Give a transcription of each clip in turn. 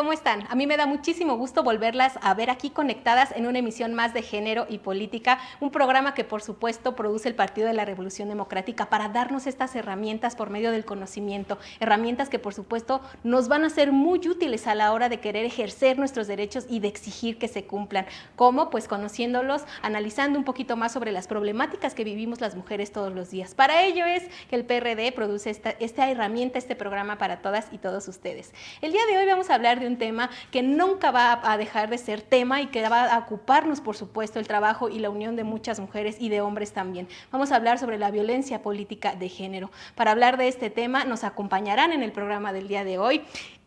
¿Cómo están? A mí me da muchísimo gusto volverlas a ver aquí conectadas en una emisión más de Género y Política, un programa que por supuesto produce el Partido de la Revolución Democrática para darnos estas herramientas por medio del conocimiento, herramientas que por supuesto nos van a ser muy útiles a la hora de querer ejercer nuestros derechos y de exigir que se cumplan. ¿Cómo? Pues conociéndolos, analizando un poquito más sobre las problemáticas que vivimos las mujeres todos los días. Para ello es que el PRD produce esta herramienta, este programa para todas y todos ustedes. El día de hoy vamos a hablar de un tema que nunca va a dejar de ser tema y que va a ocuparnos, por supuesto, el trabajo y la unión de muchas mujeres y de hombres también. Vamos a hablar sobre la violencia política de género. Para hablar de este tema nos acompañarán en el programa del día de hoy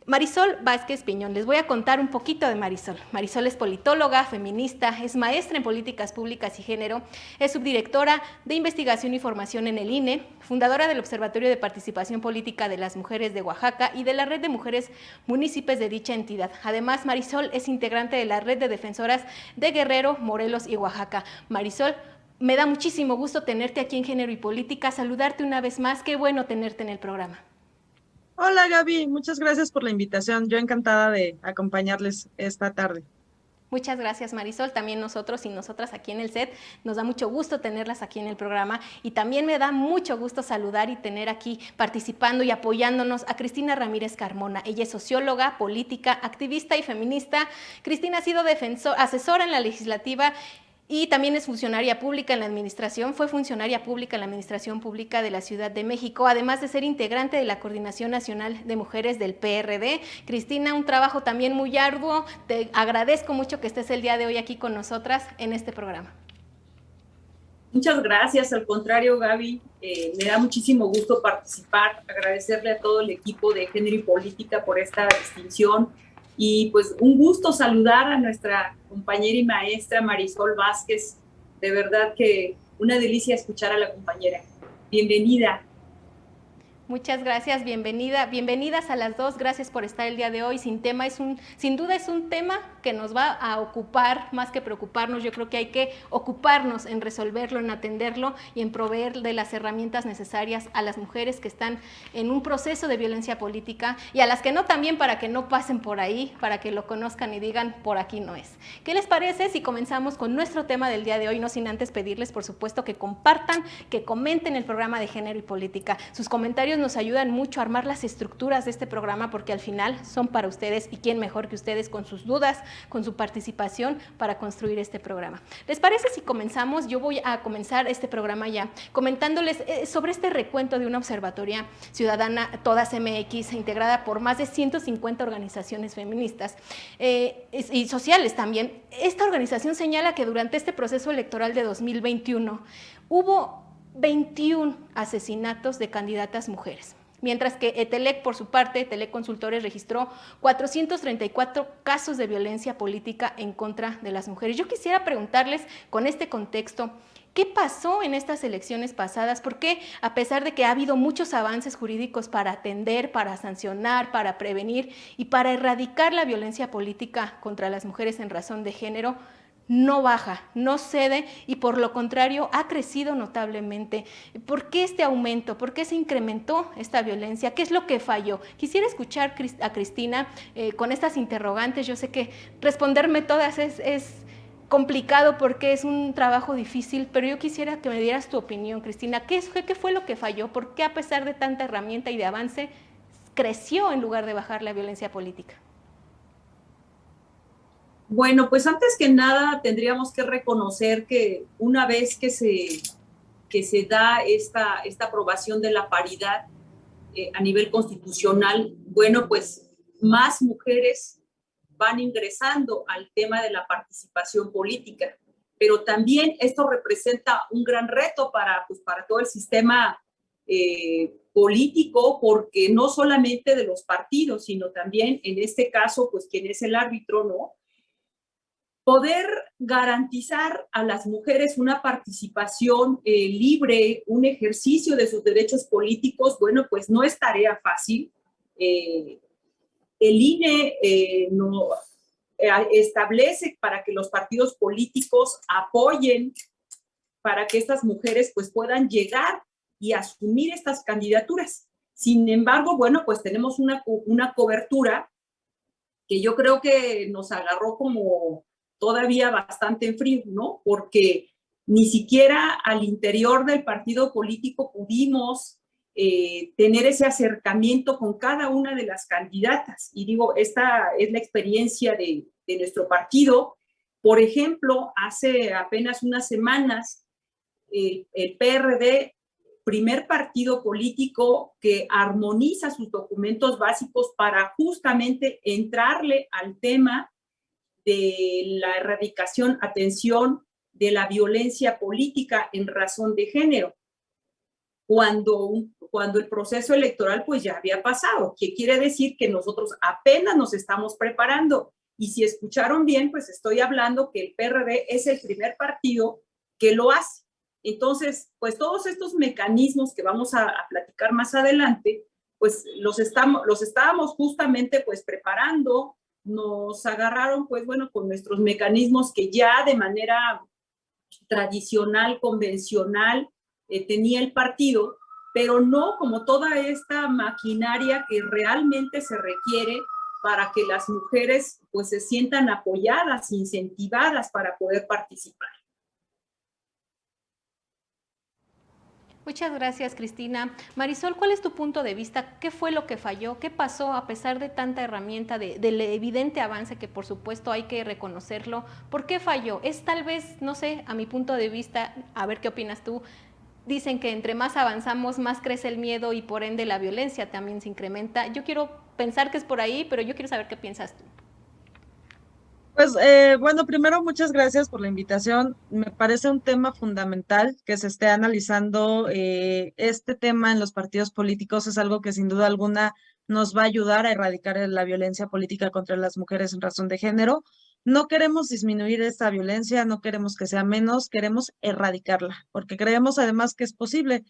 Marisol Vázquez Piñón. Les voy a contar un poquito de Marisol. Marisol es politóloga, feminista, es maestra en políticas públicas y género, es subdirectora de investigación y formación en el INE, fundadora del Observatorio de Participación Política de las Mujeres de Oaxaca y de la Red de Mujeres Municipios de dicha entidad. Además, Marisol es integrante de la Red de Defensoras de Guerrero, Morelos y Oaxaca. Marisol, me da muchísimo gusto tenerte aquí en Género y Política, saludarte una vez más. Qué bueno tenerte en el programa. Hola Gaby, muchas gracias por la invitación. Yo encantada de acompañarles esta tarde. Muchas gracias, Marisol. También nosotros y nosotras aquí en el set nos da mucho gusto tenerlas aquí en el programa y también me da mucho gusto saludar y tener aquí participando y apoyándonos a Cristina Ramírez Carmona. Ella es socióloga, política, activista y feminista. Cristina ha sido asesora en la legislativa y también es funcionaria pública en la administración, fue funcionaria pública en la Administración Pública de la Ciudad de México, además de ser integrante de la Coordinación Nacional de Mujeres del PRD. Cristina, un trabajo también muy arduo, te agradezco mucho que estés el día de hoy aquí con nosotras en este programa. Muchas gracias, al contrario, Gaby, me da muchísimo gusto participar, agradecerle a todo el equipo de Género y Política por esta distinción y pues un gusto saludar a nuestra compañera y maestra Marisol Vázquez, de verdad que una delicia escuchar a la compañera. Bienvenida. Muchas gracias, bienvenidas a las dos, gracias por estar el día de hoy. Sin duda es un tema que nos va a ocupar, más que preocuparnos, yo creo que hay que ocuparnos en resolverlo, en atenderlo y en proveer de las herramientas necesarias a las mujeres que están en un proceso de violencia política y a las que no también, para que no pasen por ahí, para que lo conozcan y digan por aquí no es. ¿Qué les parece si comenzamos con nuestro tema del día de hoy? No sin antes pedirles, por supuesto, que compartan, que comenten el programa de Género y Política. Sus comentarios nos ayudan mucho a armar las estructuras de este programa porque al final son para ustedes y quién mejor que ustedes con sus dudas, con su participación para construir este programa. ¿Les parece si comenzamos? Yo voy a comenzar este programa ya comentándoles sobre este recuento de una observatoria ciudadana, Todas MX, integrada por más de 150 organizaciones feministas y sociales también. Esta organización señala que durante este proceso electoral de 2021 hubo 21 asesinatos de candidatas mujeres, mientras que ETELEC, por su parte, ETELEC Consultores, registró 434 casos de violencia política en contra de las mujeres. Yo quisiera preguntarles, con este contexto, ¿qué pasó en estas elecciones pasadas? ¿Por qué, a pesar de que ha habido muchos avances jurídicos para atender, para sancionar, para prevenir y para erradicar la violencia política contra las mujeres en razón de género, no baja, no cede y por lo contrario ha crecido notablemente? ¿Por qué este aumento? ¿Por qué se incrementó esta violencia? ¿Qué es lo que falló? Quisiera escuchar a Cristina con estas interrogantes. Yo sé que responderme todas es complicado porque es un trabajo difícil, pero yo quisiera que me dieras tu opinión, Cristina. ¿Qué fue lo que falló? ¿Por qué, a pesar de tanta herramienta y de avance, creció en lugar de bajar la violencia política? Bueno, pues antes que nada tendríamos que reconocer que una vez que se da esta aprobación de la paridad a nivel constitucional, bueno, pues más mujeres van ingresando al tema de la participación política, pero también esto representa un gran reto para todo el sistema político, porque no solamente de los partidos, sino también en este caso, pues quien es el árbitro, ¿no? Poder garantizar a las mujeres una participación libre, un ejercicio de sus derechos políticos, bueno, pues no es tarea fácil. El INE no, establece para que los partidos políticos apoyen para que estas mujeres pues puedan llegar y asumir estas candidaturas. Sin embargo, bueno, pues tenemos una cobertura que yo creo que nos agarró como todavía bastante en frío, ¿no? Porque ni siquiera al interior del partido político pudimos tener ese acercamiento con cada una de las candidatas. Y digo, esta es la experiencia de nuestro partido. Por ejemplo, hace apenas unas semanas, el PRD, primer partido político que armoniza sus documentos básicos para justamente entrarle al tema de la erradicación, atención, de la violencia política en razón de género, cuando el proceso electoral pues ya había pasado, que quiere decir que nosotros apenas nos estamos preparando. Y si escucharon bien, pues estoy hablando que el PRD es el primer partido que lo hace. Entonces, pues todos estos mecanismos que vamos a platicar más adelante, pues los estábamos justamente pues preparando, nos agarraron pues bueno con nuestros mecanismos que ya de manera tradicional, convencional, tenía el partido, pero no como toda esta maquinaria que realmente se requiere para que las mujeres pues se sientan apoyadas, incentivadas para poder participar. Muchas gracias, Cristina. Marisol, ¿cuál es tu punto de vista? ¿Qué fue lo que falló? ¿Qué pasó a pesar de tanta herramienta, del evidente avance que por supuesto hay que reconocerlo? ¿Por qué falló? Es tal vez, no sé, a mi punto de vista, a ver qué opinas tú, dicen que entre más avanzamos, más crece el miedo y por ende la violencia también se incrementa. Yo quiero pensar que es por ahí, pero yo quiero saber qué piensas tú. Pues bueno, primero muchas gracias por la invitación. Me parece un tema fundamental que se esté analizando este tema en los partidos políticos. Es algo que sin duda alguna nos va a ayudar a erradicar la violencia política contra las mujeres en razón de género. No queremos disminuir esta violencia, no queremos que sea menos, queremos erradicarla, porque creemos además que es posible.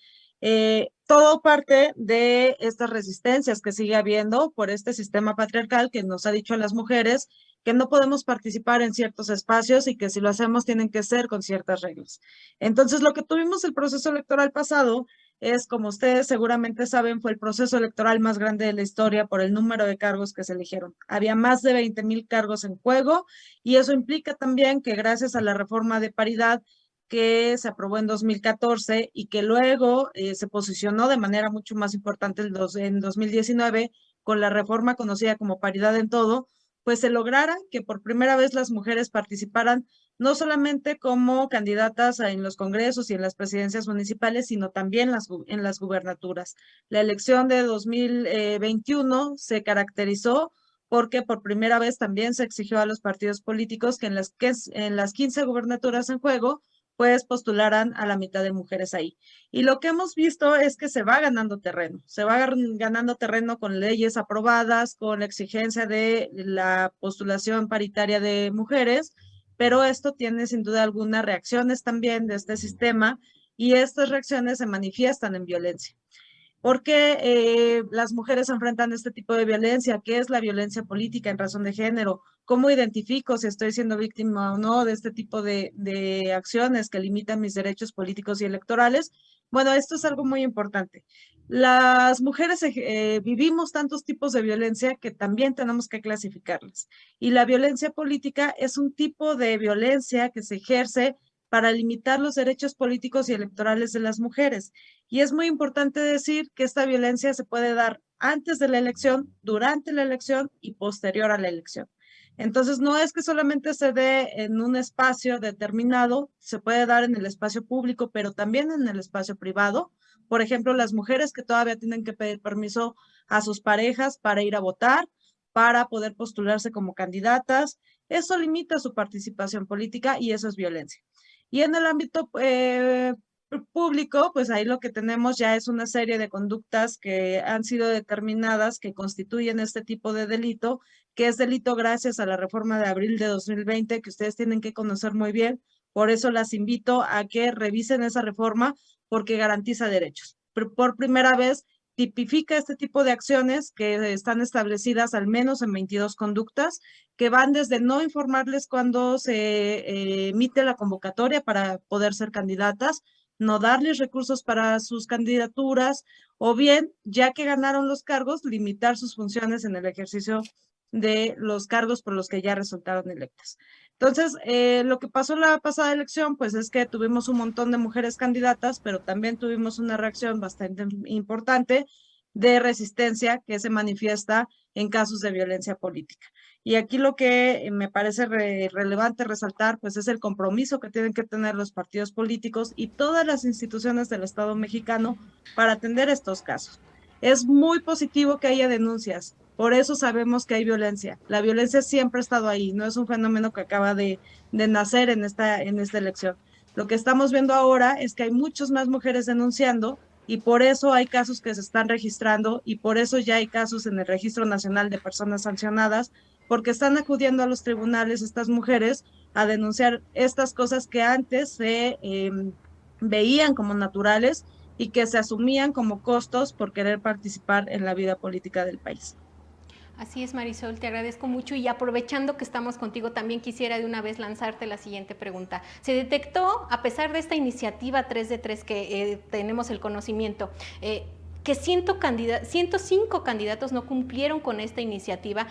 Todo parte de estas resistencias que sigue habiendo por este sistema patriarcal que nos ha dicho a las mujeres que no podemos participar en ciertos espacios y que si lo hacemos tienen que ser con ciertas reglas. Entonces, lo que tuvimos el proceso electoral pasado es, como ustedes seguramente saben, fue el proceso electoral más grande de la historia por el número de cargos que se eligieron. Había más de 20,000 cargos en juego y eso implica también que gracias a la reforma de paridad que se aprobó en 2014 y que luego se posicionó de manera mucho más importante en 2019 con la reforma conocida como paridad en todo, pues se lograra que por primera vez las mujeres participaran no solamente como candidatas en los congresos y en las presidencias municipales, sino también en las gubernaturas. La elección de 2021 se caracterizó porque por primera vez también se exigió a los partidos políticos que en las 15 gubernaturas en juego, pues postularan a la mitad de mujeres ahí. Y lo que hemos visto es que se va ganando terreno, con leyes aprobadas, con la exigencia de la postulación paritaria de mujeres, pero esto tiene sin duda alguna reacciones también de este sistema y estas reacciones se manifiestan en violencia. ¿Por qué las mujeres enfrentan este tipo de violencia? ¿Qué es la violencia política en razón de género? ¿Cómo identifico si estoy siendo víctima o no de este tipo de acciones que limitan mis derechos políticos y electorales? Bueno, esto es algo muy importante. Las mujeres vivimos tantos tipos de violencia que también tenemos que clasificarlas. Y la violencia política es un tipo de violencia que se ejerce para limitar los derechos políticos y electorales de las mujeres. Y es muy importante decir que esta violencia se puede dar antes de la elección, durante la elección y posterior a la elección. Entonces, no es que solamente se dé en un espacio determinado, se puede dar en el espacio público, pero también en el espacio privado. Por ejemplo, las mujeres que todavía tienen que pedir permiso a sus parejas para ir a votar, para poder postularse como candidatas. Eso limita su participación política y eso es violencia. Y en el ámbito público, pues ahí lo que tenemos ya es una serie de conductas que han sido determinadas que constituyen este tipo de delito, que es delito gracias a la reforma de abril de 2020, que ustedes tienen que conocer muy bien. Por eso las invito a que revisen esa reforma porque garantiza derechos. Por primera vez tipifica este tipo de acciones que están establecidas al menos en 22 conductas, que van desde no informarles cuando se emite la convocatoria para poder ser candidatas, no darles recursos para sus candidaturas, o bien, ya que ganaron los cargos, limitar sus funciones en el ejercicio de los cargos por los que ya resultaron electas. Entonces, lo que pasó en la pasada elección, pues es que tuvimos un montón de mujeres candidatas, pero también tuvimos una reacción bastante importante de resistencia que se manifiesta en casos de violencia política. Y aquí lo que me parece relevante resaltar, pues es el compromiso que tienen que tener los partidos políticos y todas las instituciones del Estado mexicano para atender estos casos. Es muy positivo que haya denuncias, por eso sabemos que hay violencia. La violencia siempre ha estado ahí, no es un fenómeno que acaba de nacer en esta elección. Lo que estamos viendo ahora es que hay muchas más mujeres denunciando y por eso hay casos que se están registrando y por eso ya hay casos en el Registro Nacional de Personas Sancionadas, porque están acudiendo a los tribunales estas mujeres a denunciar estas cosas que antes se veían como naturales y que se asumían como costos por querer participar en la vida política del país. Así es, Marisol, te agradezco mucho y aprovechando que estamos contigo, también quisiera de una vez lanzarte la siguiente pregunta. Se detectó, a pesar de esta iniciativa 3 de 3 que tenemos el conocimiento, que 105 candidatos no cumplieron con esta iniciativa,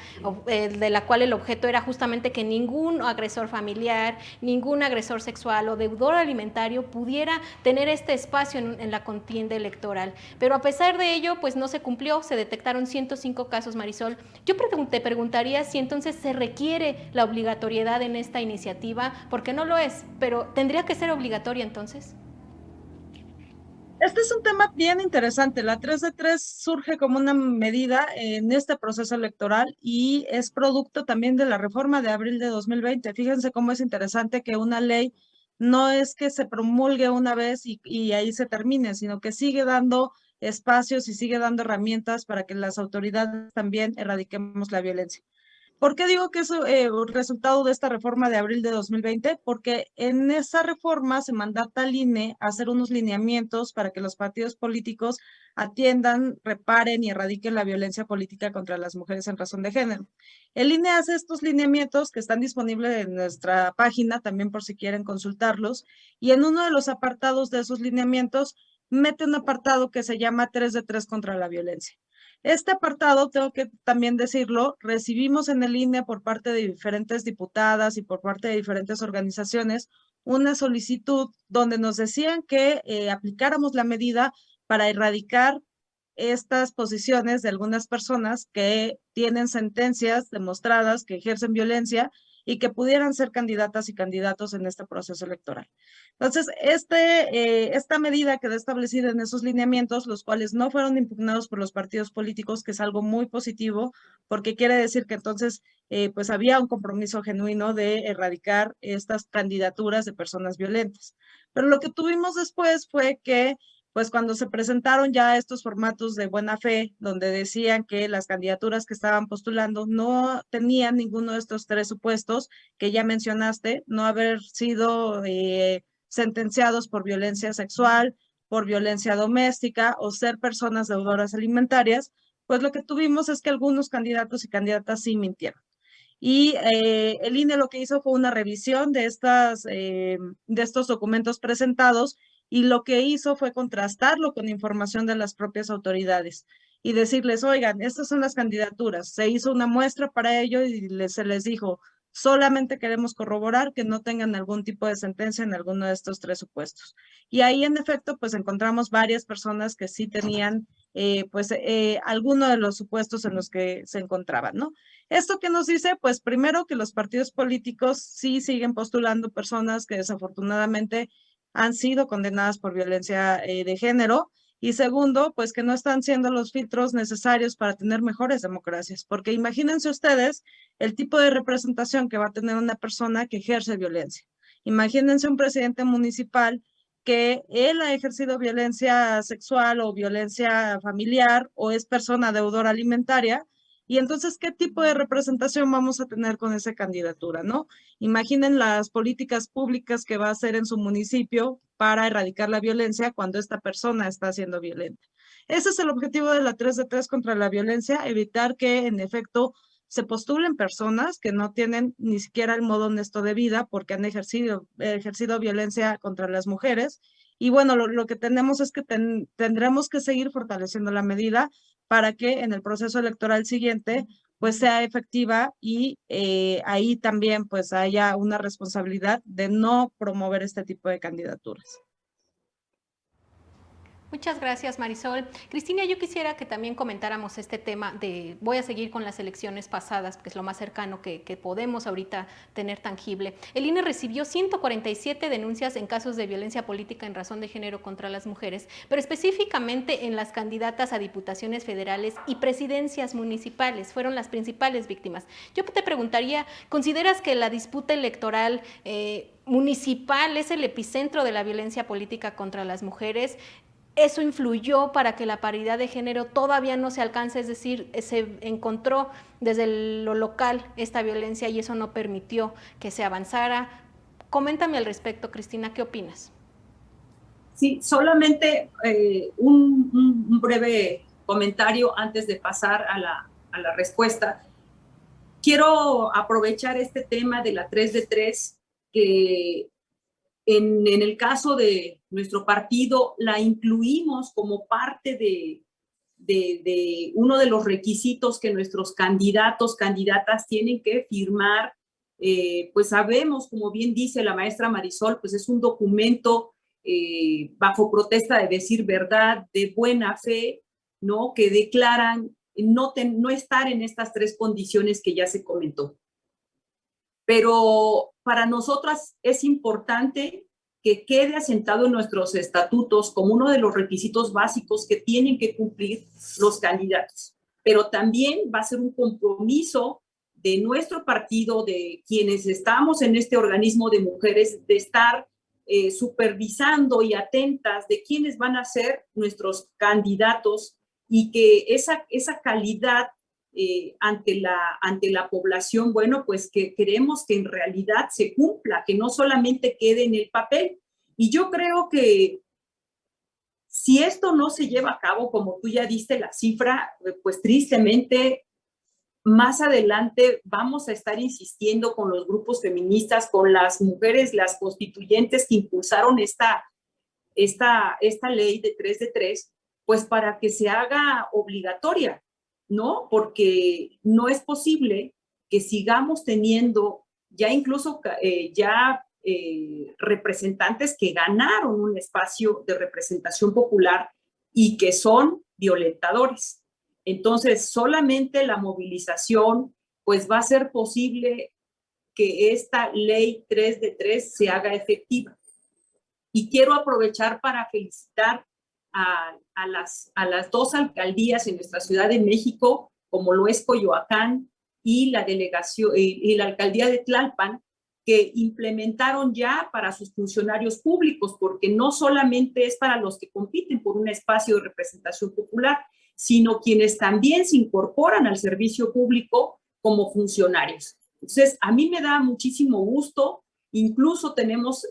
de la cual el objeto era justamente que ningún agresor familiar, ningún agresor sexual o deudor alimentario pudiera tener este espacio en la contienda electoral. Pero a pesar de ello, pues no se cumplió, se detectaron 105 casos, Marisol. Yo te preguntaría si entonces se requiere la obligatoriedad en esta iniciativa, porque no lo es, pero ¿tendría que ser obligatoria entonces? Este es un tema bien interesante. La 3 de 3 surge como una medida en este proceso electoral y es producto también de la reforma de abril de 2020. Fíjense cómo es interesante que una ley no es que se promulgue una vez y ahí se termine, sino que sigue dando espacios y sigue dando herramientas para que las autoridades también erradiquemos la violencia. ¿Por qué digo que es un resultado de esta reforma de abril de 2020? Porque en esa reforma se mandata al INE a hacer unos lineamientos para que los partidos políticos atiendan, reparen y erradiquen la violencia política contra las mujeres en razón de género. El INE hace estos lineamientos que están disponibles en nuestra página, también por si quieren consultarlos, y en uno de los apartados de esos lineamientos mete un apartado que se llama 3 de 3 contra la violencia. Este apartado, tengo que también decirlo, recibimos en el INE por parte de diferentes diputadas y por parte de diferentes organizaciones una solicitud donde nos decían que aplicáramos la medida para erradicar estas posiciones de algunas personas que tienen sentencias demostradas que ejercen violencia y que pudieran ser candidatas y candidatos en este proceso electoral. Entonces, esta medida quedó establecida en esos lineamientos, los cuales no fueron impugnados por los partidos políticos, que es algo muy positivo, porque quiere decir que entonces pues había un compromiso genuino de erradicar estas candidaturas de personas violentas. Pero lo que tuvimos después fue que pues cuando se presentaron ya estos formatos de buena fe, donde decían que las candidaturas que estaban postulando no tenían ninguno de estos tres supuestos que ya mencionaste, no haber sido sentenciados por violencia sexual, por violencia doméstica o ser personas deudoras alimentarias, pues lo que tuvimos es que algunos candidatos y candidatas sí mintieron. Y el INE lo que hizo fue una revisión de estos documentos presentados y lo que hizo fue contrastarlo con información de las propias autoridades y decirles, oigan, estas son las candidaturas. Se hizo una muestra para ello y se les dijo, solamente queremos corroborar que no tengan algún tipo de sentencia en alguno de estos tres supuestos. Y ahí, en efecto, pues encontramos varias personas que sí tenían, alguno de los supuestos en los que se encontraban, ¿no? ¿Esto qué nos dice? Pues primero que los partidos políticos sí siguen postulando personas que desafortunadamente han sido condenadas por violencia de género. Y segundo, pues que no están siendo los filtros necesarios para tener mejores democracias, porque imagínense ustedes el tipo de representación que va a tener una persona que ejerce violencia. Imagínense un presidente municipal que él ha ejercido violencia sexual o violencia familiar o es persona deudora alimentaria. Y entonces, ¿qué tipo de representación vamos a tener con esa candidatura, no? Imaginen las políticas públicas que va a hacer en su municipio para erradicar la violencia cuando esta persona está siendo violenta. Ese es el objetivo de la 3 de 3 contra la violencia, evitar que en efecto se postulen personas que no tienen ni siquiera el modo honesto de vida porque han ejercido violencia contra las mujeres. Y bueno, lo que tenemos es que tendremos que seguir fortaleciendo la medida para que en el proceso electoral siguiente pues sea efectiva y ahí también pues haya una responsabilidad de no promover este tipo de candidaturas. Muchas gracias, Marisol. Cristina, yo quisiera que también comentáramos este tema de, voy a seguir con las elecciones pasadas, que es lo más cercano que podemos ahorita tener tangible. El INE recibió 147 denuncias en casos de violencia política en razón de género contra las mujeres, pero específicamente en las candidatas a diputaciones federales y presidencias municipales, fueron las principales víctimas. Yo te preguntaría, ¿consideras que la disputa electoral municipal es el epicentro de la violencia política contra las mujeres? ¿Eso influyó para que la paridad de género todavía no se alcance? Es decir, se encontró desde lo local esta violencia y eso no permitió que se avanzara. Coméntame al respecto, Cristina, ¿qué opinas? Sí, solamente un breve comentario antes de pasar a la respuesta. Quiero aprovechar este tema de la 3 de 3, que en el caso de nuestro partido la incluimos como parte de uno de los requisitos que nuestros candidatos, candidatas tienen que firmar. Pues sabemos, como bien dice la maestra Marisol, pues es un documento bajo protesta de decir verdad, de buena fe, ¿no? Que declaran no estar en estas tres condiciones que ya se comentó. Pero para nosotras es importante que quede asentado en nuestros estatutos como uno de los requisitos básicos que tienen que cumplir los candidatos. Pero también va a ser un compromiso de nuestro partido, de quienes estamos en este organismo de mujeres, de estar supervisando y atentas de quiénes van a ser nuestros candidatos y que esa calidad ante la población, bueno, pues que queremos que en realidad se cumpla, que no solamente quede en el papel. Y yo creo que si esto no se lleva a cabo, como tú ya diste la cifra, pues tristemente más adelante vamos a estar insistiendo con los grupos feministas, con las mujeres, las constituyentes que impulsaron esta ley de 3 de 3, pues para que se haga obligatoria, ¿no? Porque no es posible que sigamos teniendo ya incluso representantes que ganaron un espacio de representación popular y que son violentadores. Entonces, solamente la movilización, pues va a ser posible que esta ley 3 de 3 se haga efectiva. Y quiero aprovechar para felicitar a las dos alcaldías en nuestra Ciudad de México, como lo es Coyoacán y la delegación y la alcaldía de Tlalpan, que implementaron ya para sus funcionarios públicos, porque no solamente es para los que compiten por un espacio de representación popular, sino quienes también se incorporan al servicio público como funcionarios. Entonces, a mí me da muchísimo gusto. Incluso tenemos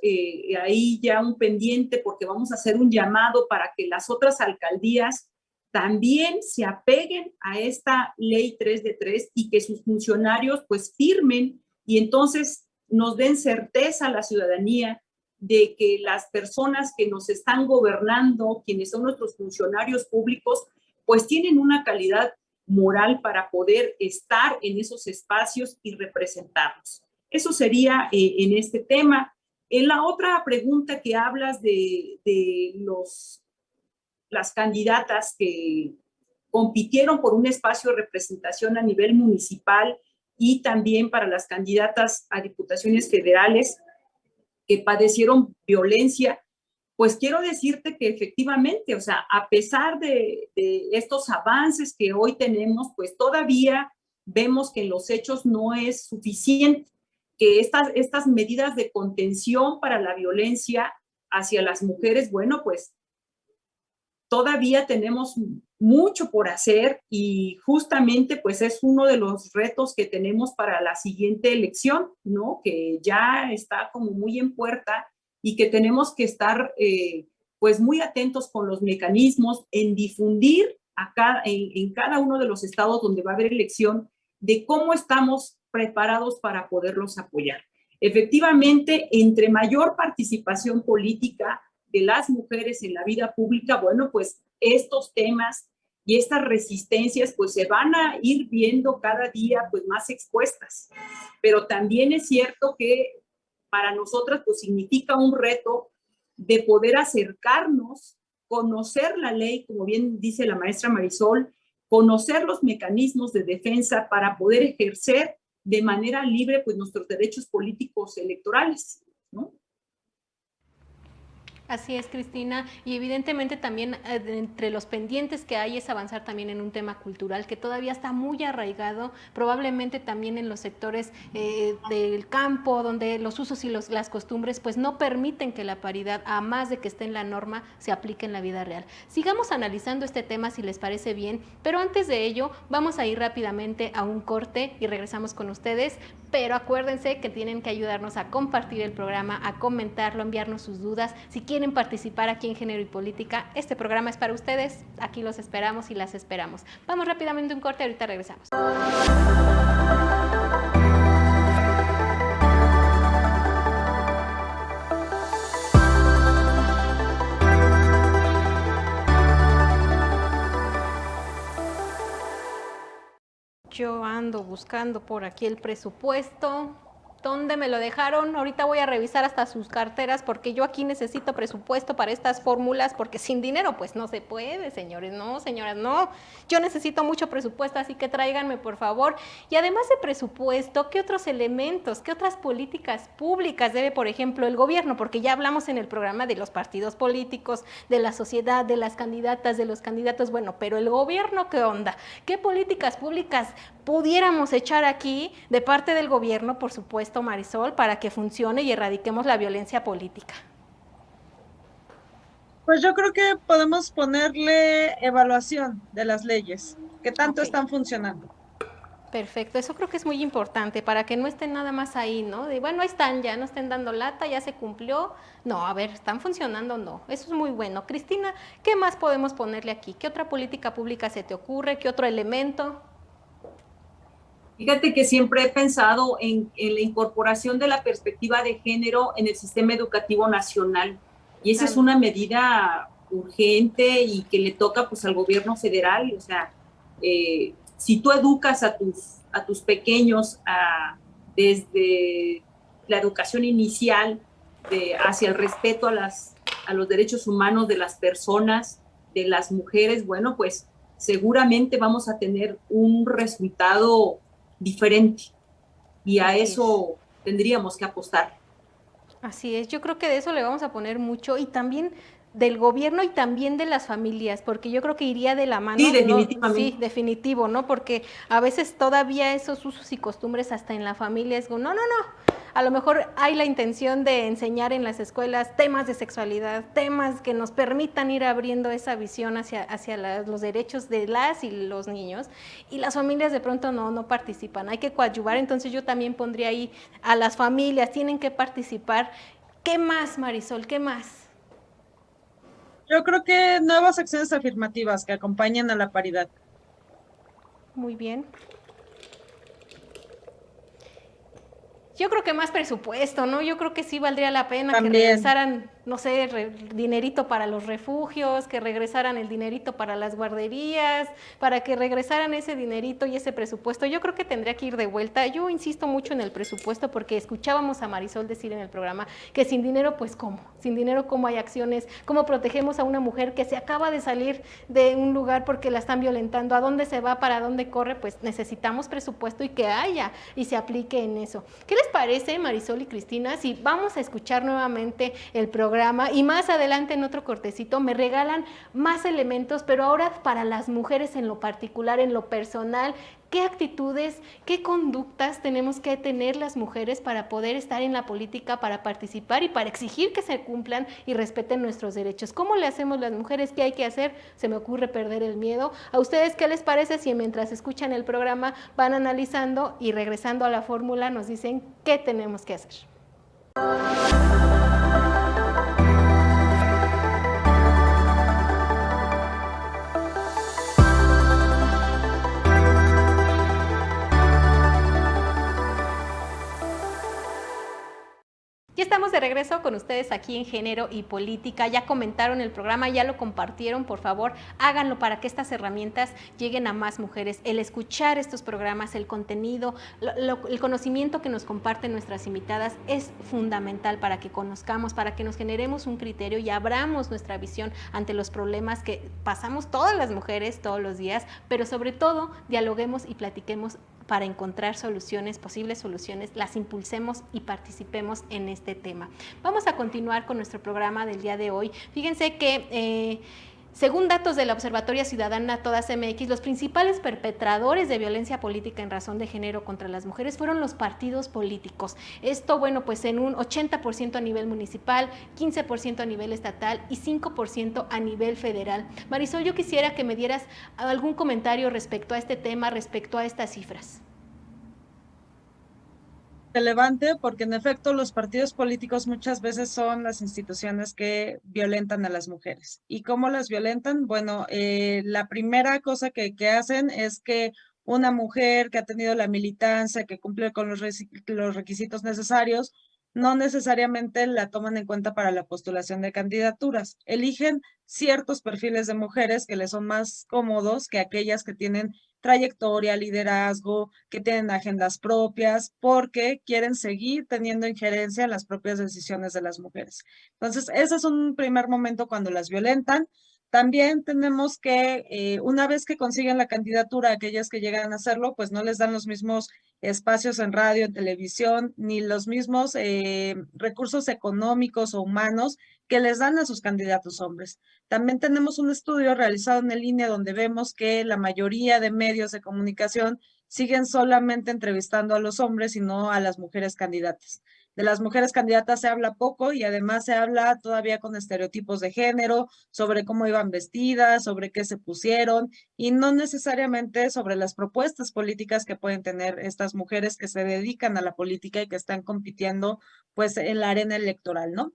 ahí ya un pendiente porque vamos a hacer un llamado para que las otras alcaldías también se apeguen a esta ley 3 de 3 y que sus funcionarios pues firmen y entonces nos den certeza a la ciudadanía de que las personas que nos están gobernando, quienes son nuestros funcionarios públicos, pues tienen una calidad moral para poder estar en esos espacios y representarlos. Eso sería en este tema. En la otra pregunta que hablas de las candidatas que compitieron por un espacio de representación a nivel municipal y también para las candidatas a diputaciones federales que padecieron violencia, pues quiero decirte que efectivamente, o sea, a pesar de estos avances que hoy tenemos, pues todavía vemos que en los hechos no es suficiente, que estas medidas de contención para la violencia hacia las mujeres, bueno, pues todavía tenemos mucho por hacer y justamente pues es uno de los retos que tenemos para la siguiente elección, ¿no? Que ya está como muy en puerta y que tenemos que estar pues muy atentos con los mecanismos en difundir en cada uno de los estados donde va a haber elección de cómo estamos preparados para poderlos apoyar. Efectivamente, entre mayor participación política de las mujeres en la vida pública, bueno, pues estos temas y estas resistencias pues se van a ir viendo cada día pues más expuestas. Pero también es cierto que para nosotras pues significa un reto de poder acercarnos, conocer la ley, como bien dice la maestra Marisol, conocer los mecanismos de defensa para poder ejercer de manera libre pues nuestros derechos políticos electorales, ¿no? Así es, Cristina, y evidentemente también entre los pendientes que hay es avanzar también en un tema cultural que todavía está muy arraigado, probablemente también en los sectores del campo, donde los usos y las costumbres pues no permiten que la paridad, a más de que esté en la norma, se aplique en la vida real. Sigamos analizando este tema si les parece bien, pero antes de ello vamos a ir rápidamente a un corte y regresamos con ustedes, pero acuérdense que tienen que ayudarnos a compartir el programa, a comentarlo, enviarnos sus dudas. Si quieren participar aquí en Género y Política, este programa es para ustedes. Aquí los esperamos y las esperamos. Vamos rápidamente a un corte, ahorita regresamos. Yo ando buscando por aquí el presupuesto. ¿Dónde me lo dejaron? Ahorita voy a revisar hasta sus carteras porque yo aquí necesito presupuesto para estas fórmulas porque sin dinero pues no se puede, señores, no, señoras, no. Yo necesito mucho presupuesto, así que tráiganme por favor. Y además de presupuesto, ¿qué otros elementos, qué otras políticas públicas debe, por ejemplo, el gobierno? Porque ya hablamos en el programa de los partidos políticos, de la sociedad, de las candidatas, de los candidatos, bueno, pero el gobierno, ¿qué onda? ¿Qué políticas públicas pudiéramos echar aquí de parte del gobierno, por supuesto, Marisol, para que funcione y erradiquemos la violencia política? Pues yo creo que podemos ponerle evaluación de las leyes, que tanto están funcionando. Perfecto, eso creo que es muy importante para que no estén nada más ahí, ¿no? De bueno, ahí están, ya no estén dando lata, ya se cumplió. No, a ver, ¿están funcionando o no? Eso es muy bueno. Cristina, ¿qué más podemos ponerle aquí? ¿Qué otra política pública se te ocurre? ¿Qué otro elemento? Fíjate que siempre he pensado en la incorporación de la perspectiva de género en el sistema educativo nacional. Y esa es una medida urgente y que le toca pues al gobierno federal. O sea, si tú educas a tus pequeños desde la educación inicial hacia el respeto a los derechos humanos de las personas, de las mujeres, bueno, pues seguramente vamos a tener un resultado diferente y a eso tendríamos que apostar. Así es, yo creo que de eso le vamos a poner mucho y también del gobierno y también de las familias, porque yo creo que iría de la mano. Sí, definitivamente. Sí, definitivo, ¿no? Porque a veces todavía esos usos y costumbres hasta en la familia es como, no, a lo mejor hay la intención de enseñar en las escuelas temas de sexualidad, temas que nos permitan ir abriendo esa visión hacia los derechos de las y los niños, y las familias de pronto no participan, hay que coadyuvar. Entonces yo también pondría ahí a las familias, tienen que participar. ¿Qué más, Marisol? ¿Qué más? Yo creo que nuevas acciones afirmativas que acompañen a la paridad. Muy bien. Yo creo que más presupuesto, ¿no? Yo creo que sí valdría la pena También. Que regresaran, no sé, dinerito para los refugios, que regresaran el dinerito para las guarderías, para que regresaran ese dinerito y ese presupuesto. Yo creo que tendría que ir de vuelta. Yo insisto mucho en el presupuesto porque escuchábamos a Marisol decir en el programa que sin dinero, pues ¿cómo? Sin dinero, ¿cómo hay acciones? ¿Cómo protegemos a una mujer que se acaba de salir de un lugar porque la están violentando? ¿A dónde se va? ¿Para dónde corre? Pues necesitamos presupuesto y que haya y se aplique en eso. ¿Qué les parece, Marisol y Cristina, si vamos a escuchar nuevamente el programa y más adelante en otro cortecito me regalan más elementos, pero ahora para las mujeres en lo particular, en lo personal? ¿Qué actitudes, qué conductas tenemos que tener las mujeres para poder estar en la política, para participar y para exigir que se cumplan y respeten nuestros derechos? ¿Cómo le hacemos las mujeres? ¿Qué hay que hacer? Se me ocurre perder el miedo. ¿A ustedes qué les parece si mientras escuchan el programa van analizando y regresando a la fórmula nos dicen qué tenemos que hacer? Ya estamos de regreso con ustedes aquí en Género y Política. Ya comentaron el programa, ya lo compartieron, por favor, háganlo para que estas herramientas lleguen a más mujeres. El escuchar estos programas, el contenido, el conocimiento que nos comparten nuestras invitadas es fundamental para que conozcamos, para que nos generemos un criterio y abramos nuestra visión ante los problemas que pasamos todas las mujeres todos los días, pero sobre todo dialoguemos y platiquemos para encontrar soluciones, posibles soluciones, las impulsemos y participemos en este tema. Vamos a continuar con nuestro programa del día de hoy. Fíjense que según datos de la Observatoria Ciudadana Todas MX, los principales perpetradores de violencia política en razón de género contra las mujeres fueron los partidos políticos. Esto, bueno, pues en un 80% a nivel municipal, 15% a nivel estatal y 5% a nivel federal. Marisol, yo quisiera que me dieras algún comentario respecto a este tema, respecto a estas cifras. Relevante porque en efecto los partidos políticos muchas veces son las instituciones que violentan a las mujeres. ¿Y cómo las violentan? Bueno, la primera cosa que hacen es que una mujer que ha tenido la militancia, que cumple con los requisitos necesarios, no necesariamente la toman en cuenta para la postulación de candidaturas. Eligen ciertos perfiles de mujeres que les son más cómodos que aquellas que tienen trayectoria, liderazgo, que tienen agendas propias, porque quieren seguir teniendo injerencia en las propias decisiones de las mujeres. Entonces, ese es un primer momento cuando las violentan. También tenemos que, una vez que consiguen la candidatura, aquellas que llegan a hacerlo, pues no les dan los mismos espacios en radio, en televisión, ni los mismos recursos económicos o humanos que les dan a sus candidatos hombres. También tenemos un estudio realizado en línea donde vemos que la mayoría de medios de comunicación siguen solamente entrevistando a los hombres y no a las mujeres candidatas. De las mujeres candidatas se habla poco y además se habla todavía con estereotipos de género, sobre cómo iban vestidas, sobre qué se pusieron y no necesariamente sobre las propuestas políticas que pueden tener estas mujeres que se dedican a la política y que están compitiendo pues en la arena electoral, ¿no?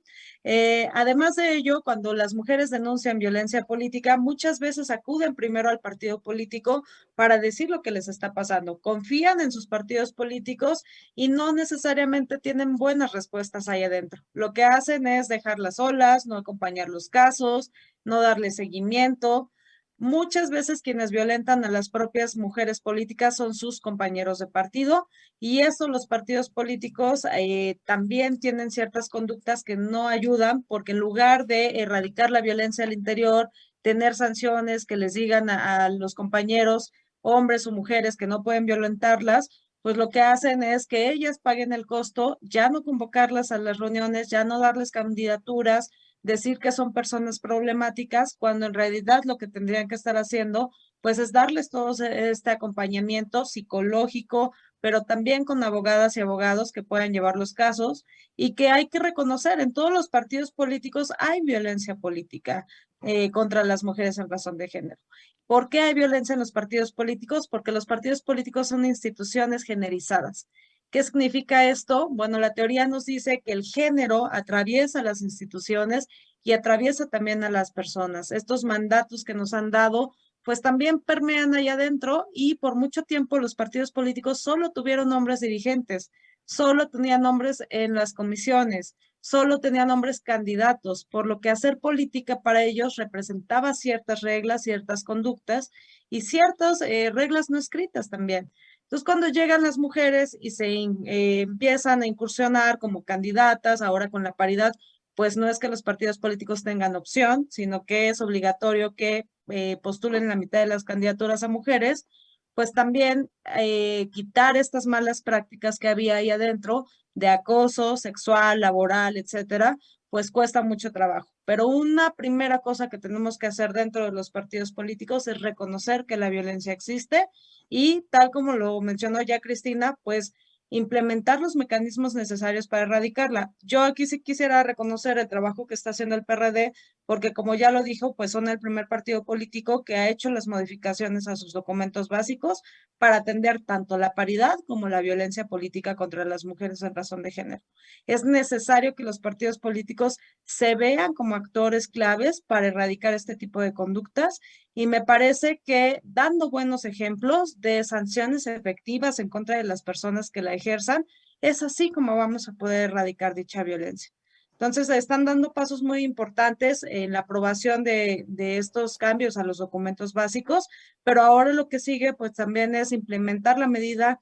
Además de ello, cuando las mujeres denuncian violencia política, muchas veces acuden primero al partido político para decir lo que les está pasando. Confían en sus partidos políticos y no necesariamente tienen buenas respuestas ahí adentro. Lo que hacen es dejarlas solas, no acompañar los casos, no darle seguimiento. Muchas veces quienes violentan a las propias mujeres políticas son sus compañeros de partido y eso los partidos políticos también tienen ciertas conductas que no ayudan porque en lugar de erradicar la violencia al interior, tener sanciones que les digan a los compañeros, hombres o mujeres que no pueden violentarlas, pues lo que hacen es que ellas paguen el costo, ya no convocarlas a las reuniones, ya no darles candidaturas, decir que son personas problemáticas, cuando en realidad lo que tendrían que estar haciendo, pues es darles todo este acompañamiento psicológico, pero también con abogadas y abogados que puedan llevar los casos y que hay que reconocer, en todos los partidos políticos hay violencia política contra las mujeres en razón de género. ¿Por qué hay violencia en los partidos políticos? Porque los partidos políticos son instituciones generizadas. ¿Qué significa esto? Bueno, la teoría nos dice que el género atraviesa las instituciones y atraviesa también a las personas. Estos mandatos que nos han dado, pues también permean allá adentro y por mucho tiempo los partidos políticos solo tuvieron hombres dirigentes, solo tenían hombres en las comisiones, solo tenían hombres candidatos, por lo que hacer política para ellos representaba ciertas reglas, ciertas conductas y ciertas reglas no escritas también. Entonces, cuando llegan las mujeres y se empiezan a incursionar como candidatas, ahora con la paridad, pues no es que los partidos políticos tengan opción, sino que es obligatorio que postulen la mitad de las candidaturas a mujeres, pues también quitar estas malas prácticas que había ahí adentro de acoso sexual, laboral, etcétera, pues cuesta mucho trabajo. Pero una primera cosa que tenemos que hacer dentro de los partidos políticos es reconocer que la violencia existe y tal como lo mencionó ya Cristina, pues implementar los mecanismos necesarios para erradicarla. Yo aquí sí quisiera reconocer el trabajo que está haciendo el PRD, porque como ya lo dijo, pues son el primer partido político que ha hecho las modificaciones a sus documentos básicos para atender tanto la paridad como la violencia política contra las mujeres en razón de género. Es necesario que los partidos políticos se vean como actores claves para erradicar este tipo de conductas y me parece que dando buenos ejemplos de sanciones efectivas en contra de las personas que la ejerzan, es así como vamos a poder erradicar dicha violencia. Entonces, se están dando pasos muy importantes en la aprobación de estos cambios a los documentos básicos, pero ahora lo que sigue, pues también es implementar la medida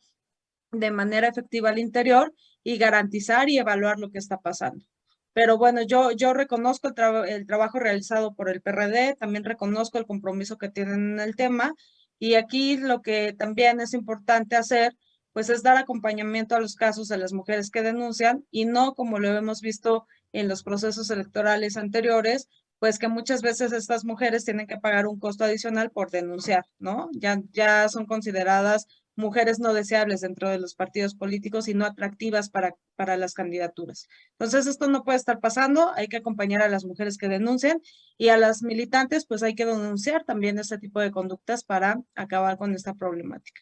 de manera efectiva al interior y garantizar y evaluar lo que está pasando. Pero bueno, yo reconozco el trabajo realizado por el PRD, también reconozco el compromiso que tienen en el tema, y aquí lo que también es importante hacer, pues es dar acompañamiento a los casos de las mujeres que denuncian y no como lo hemos visto en los procesos electorales anteriores, pues que muchas veces estas mujeres tienen que pagar un costo adicional por denunciar, ¿no? Ya son consideradas mujeres no deseables dentro de los partidos políticos y no atractivas para las candidaturas. Entonces, esto no puede estar pasando, hay que acompañar a las mujeres que denuncian y a las militantes, pues hay que denunciar también este tipo de conductas para acabar con esta problemática.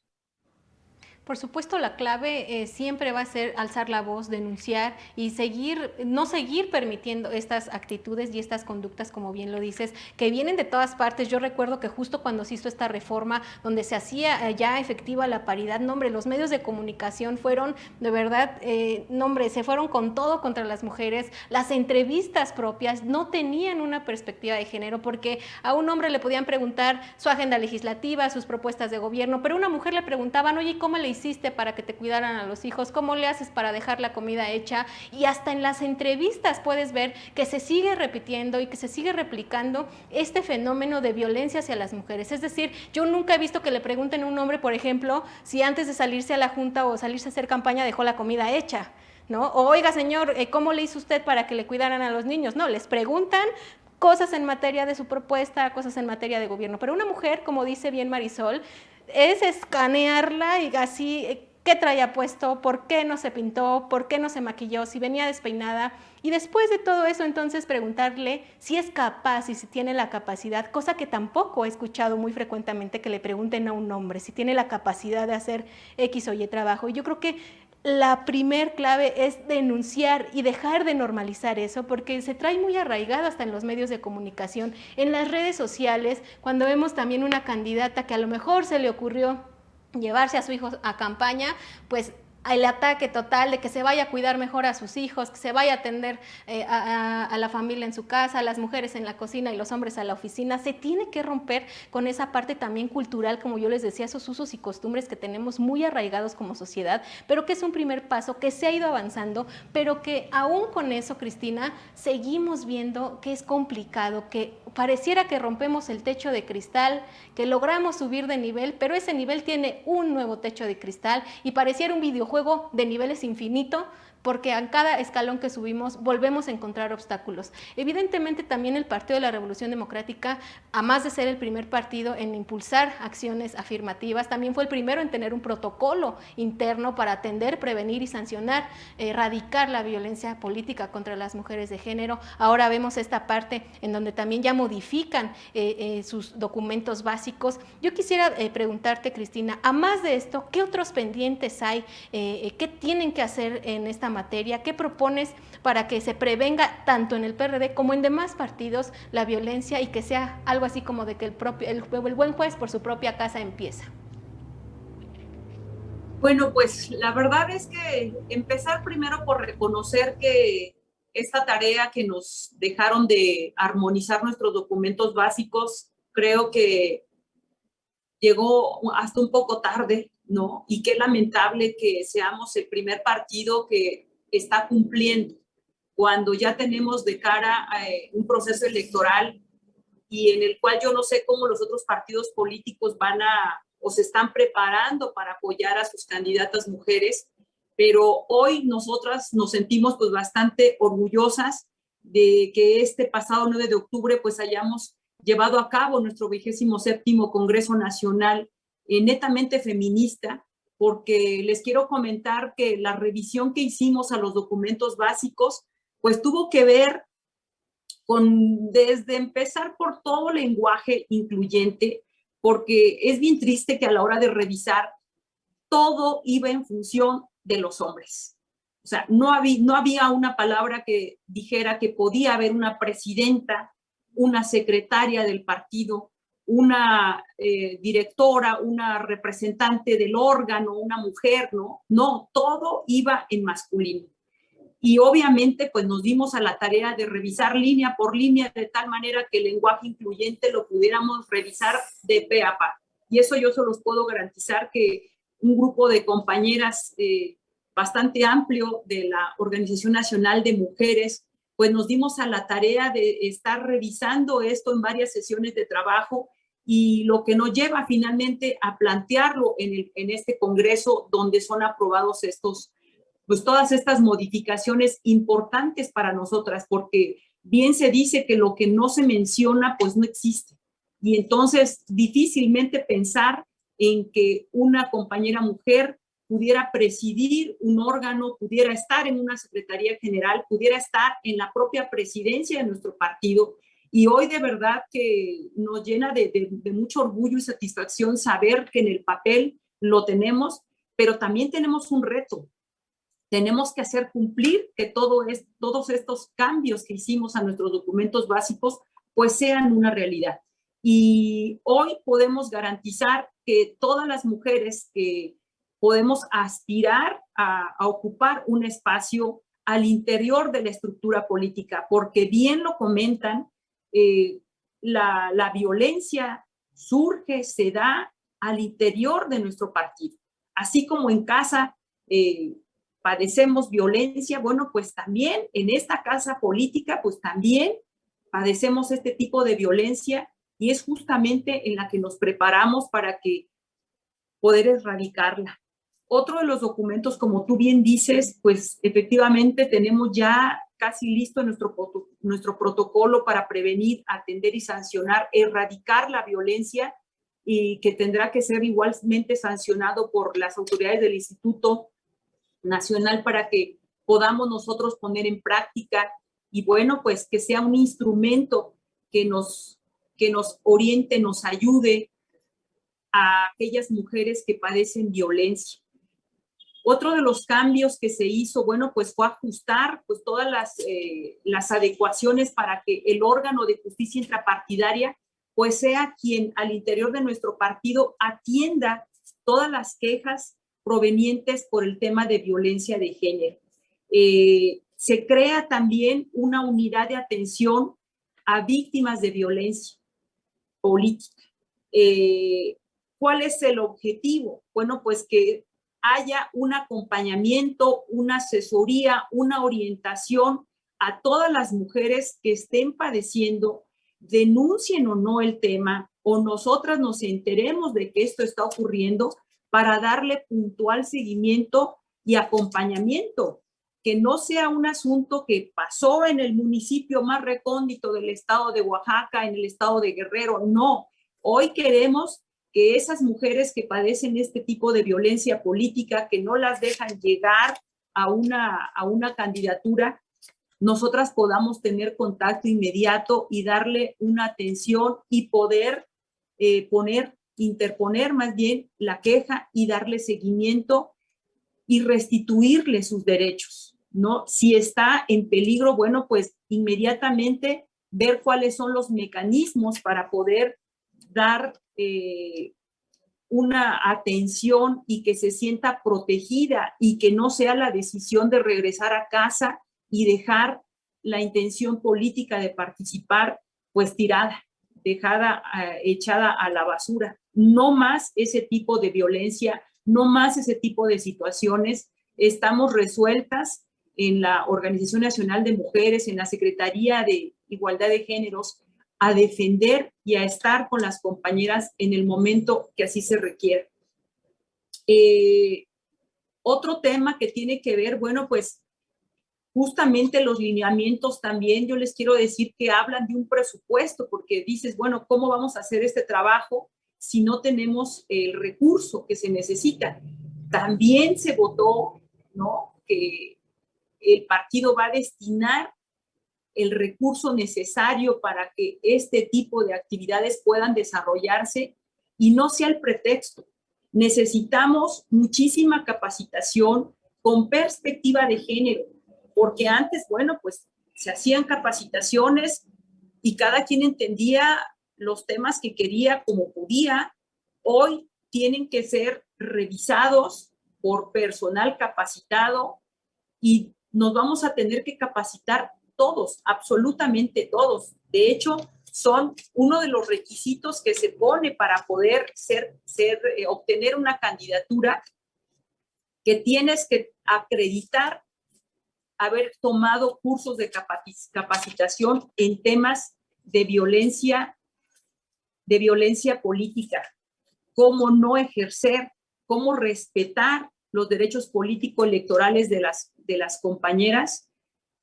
Por supuesto, la clave siempre va a ser alzar la voz, denunciar y no seguir permitiendo estas actitudes y estas conductas, como bien lo dices, que vienen de todas partes. Yo recuerdo que justo cuando se hizo esta reforma, donde se hacía ya efectiva la paridad, no hombre, los medios de comunicación fueron, de verdad, no hombre, se fueron con todo contra las mujeres. Las entrevistas propias no tenían una perspectiva de género, porque a un hombre le podían preguntar su agenda legislativa, sus propuestas de gobierno, pero a una mujer le preguntaban, oye, ¿cómo le hiciste para que te cuidaran a los hijos? ¿Cómo le haces para dejar la comida hecha? Y hasta en las entrevistas puedes ver que se sigue repitiendo y que se sigue replicando este fenómeno de violencia hacia las mujeres. Es decir, yo nunca he visto que le pregunten a un hombre, por ejemplo, si antes de salirse a la junta o salirse a hacer campaña dejó la comida hecha, ¿no? O, oiga, señor, ¿cómo le hizo usted para que le cuidaran a los niños? No, les preguntan cosas en materia de su propuesta, cosas en materia de gobierno. Pero una mujer, como dice bien Marisol, es escanearla y así, ¿qué traía puesto? ¿Por qué no se pintó? ¿Por qué no se maquilló? Si venía despeinada. Y después de todo eso, entonces preguntarle si es capaz y si tiene la capacidad, cosa que tampoco he escuchado muy frecuentemente que le pregunten a un hombre, si tiene la capacidad de hacer X o Y trabajo. Y yo creo que la primer clave es denunciar y dejar de normalizar eso, porque se trae muy arraigado hasta en los medios de comunicación, en las redes sociales, cuando vemos también una candidata que a lo mejor se le ocurrió llevarse a su hijo a campaña, pues el ataque total de que se vaya a cuidar mejor a sus hijos, que se vaya a atender a la familia en su casa, a las mujeres en la cocina y los hombres a la oficina. Se tiene que romper con esa parte también cultural, como yo les decía, esos usos y costumbres que tenemos muy arraigados como sociedad, pero que es un primer paso, que se ha ido avanzando, pero que aún con eso, Cristina, seguimos viendo que es complicado, que pareciera que rompemos el techo de cristal, que logramos subir de nivel, pero ese nivel tiene un nuevo techo de cristal y pareciera un videojuego de niveles infinito, porque a cada escalón que subimos volvemos a encontrar obstáculos. Evidentemente también el Partido de la Revolución Democrática, a más de ser el primer partido en impulsar acciones afirmativas, también fue el primero en tener un protocolo interno para atender, prevenir y sancionar, erradicar la violencia política contra las mujeres de género. Ahora vemos esta parte en donde también ya modifican sus documentos básicos. Yo quisiera preguntarte, Cristina, a más de esto, ¿qué otros pendientes hay? ¿Qué tienen que hacer en esta materia? ¿Qué propones para que se prevenga tanto en el PRD como en demás partidos la violencia y que sea algo así como de que el buen juez por su propia casa empieza? Bueno, pues la verdad es que empezar primero por reconocer que esta tarea que nos dejaron de armonizar nuestros documentos básicos, creo que llegó hasta un poco tarde, ¿no? Y qué lamentable que seamos el primer partido que está cumpliendo cuando ya tenemos de cara un proceso electoral y en el cual yo no sé cómo los otros partidos políticos van o se están preparando para apoyar a sus candidatas mujeres, pero hoy nosotras nos sentimos pues bastante orgullosas de que este pasado 9 de octubre pues hayamos llevado a cabo nuestro 27º Congreso Nacional netamente feminista, porque les quiero comentar que la revisión que hicimos a los documentos básicos, pues tuvo que ver con desde empezar por todo lenguaje incluyente, porque es bien triste que a la hora de revisar todo iba en función de los hombres. O sea, no había una palabra que dijera que podía haber una presidenta, una secretaria del partido, una directora, una representante del órgano, una mujer, ¿no? No, todo iba en masculino. y obviamente pues nos dimos a la tarea de revisar línea por línea de tal manera que el lenguaje incluyente lo pudiéramos revisar de pe a pa. Y eso yo se los puedo garantizar que un grupo de compañeras bastante amplio de la Organización Nacional de Mujeres, pues nos dimos a la tarea de estar revisando esto en varias sesiones de trabajo y lo que nos lleva finalmente a plantearlo en este congreso donde son aprobados pues todas estas modificaciones importantes para nosotras, porque bien se dice que lo que no se menciona pues no existe. Y entonces difícilmente pensar en que una compañera mujer pudiera presidir un órgano, pudiera estar en una secretaría general, pudiera estar en la propia presidencia de nuestro partido. Y hoy de verdad que nos llena de mucho orgullo y satisfacción saber que en el papel lo tenemos, pero también tenemos un reto. Tenemos que hacer cumplir que todos estos cambios que hicimos a nuestros documentos básicos pues sean una realidad. Y hoy podemos garantizar que todas las mujeres que podemos aspirar a ocupar un espacio al interior de la estructura política, porque bien lo comentan, la violencia surge, se da al interior de nuestro partido. Así como en casa padecemos violencia, bueno, pues también en esta casa política, pues también padecemos este tipo de violencia y es justamente en la que nos preparamos para que poder erradicarla. Otro de los documentos, como tú bien dices, pues efectivamente tenemos ya casi listo nuestro protocolo para prevenir, atender y sancionar, erradicar la violencia y que tendrá que ser igualmente sancionado por las autoridades del Instituto Nacional para que podamos nosotros poner en práctica y bueno, pues que sea un instrumento que nos oriente, nos ayude a aquellas mujeres que padecen violencia. Otro de los cambios que se hizo, bueno, pues fue ajustar pues todas las adecuaciones para que el órgano de justicia intrapartidaria pues sea quien al interior de nuestro partido atienda todas las quejas provenientes por el tema de violencia de género. Se crea también una unidad de atención a víctimas de violencia política. ¿Cuál es el objetivo? Bueno, pues que haya un acompañamiento, una asesoría, una orientación a todas las mujeres que estén padeciendo, denuncien o no el tema, o nosotras nos enteremos de que esto está ocurriendo para darle puntual seguimiento y acompañamiento, que no sea un asunto que pasó en el municipio más recóndito del estado de Oaxaca, en el estado de Guerrero, no. Hoy queremos que esas mujeres que padecen este tipo de violencia política, que no las dejan llegar a una candidatura, nosotras podamos tener contacto inmediato y darle una atención y poder interponer más bien la queja y darle seguimiento y restituirle sus derechos, ¿no? Si está en peligro, bueno, pues inmediatamente ver cuáles son los mecanismos para poder dar una atención y que se sienta protegida y que no sea la decisión de regresar a casa y dejar la intención política de participar pues tirada, dejada, echada a la basura. No más ese tipo de violencia, no más ese tipo de situaciones. Estamos resueltas en la Organización Nacional de Mujeres, en la Secretaría de Igualdad de Géneros, a defender y a estar con las compañeras en el momento que así se requiera. Otro tema que tiene que ver, bueno, pues justamente los lineamientos también, yo les quiero decir que hablan de un presupuesto, porque dices, bueno, ¿cómo vamos a hacer este trabajo si no tenemos el recurso que se necesita? También se votó, ¿no?, que el partido va a destinar el recurso necesario para que este tipo de actividades puedan desarrollarse y no sea el pretexto. Necesitamos muchísima capacitación con perspectiva de género, porque antes, bueno, pues se hacían capacitaciones y cada quien entendía los temas que quería como podía. Hoy tienen que ser revisados por personal capacitado y nos vamos a tener que capacitar todos, absolutamente todos. De hecho, son uno de los requisitos que se pone para poder obtener una candidatura, que tienes que acreditar haber tomado cursos de capacitación en temas de violencia política, cómo no ejercer, cómo respetar los derechos político-electorales de las compañeras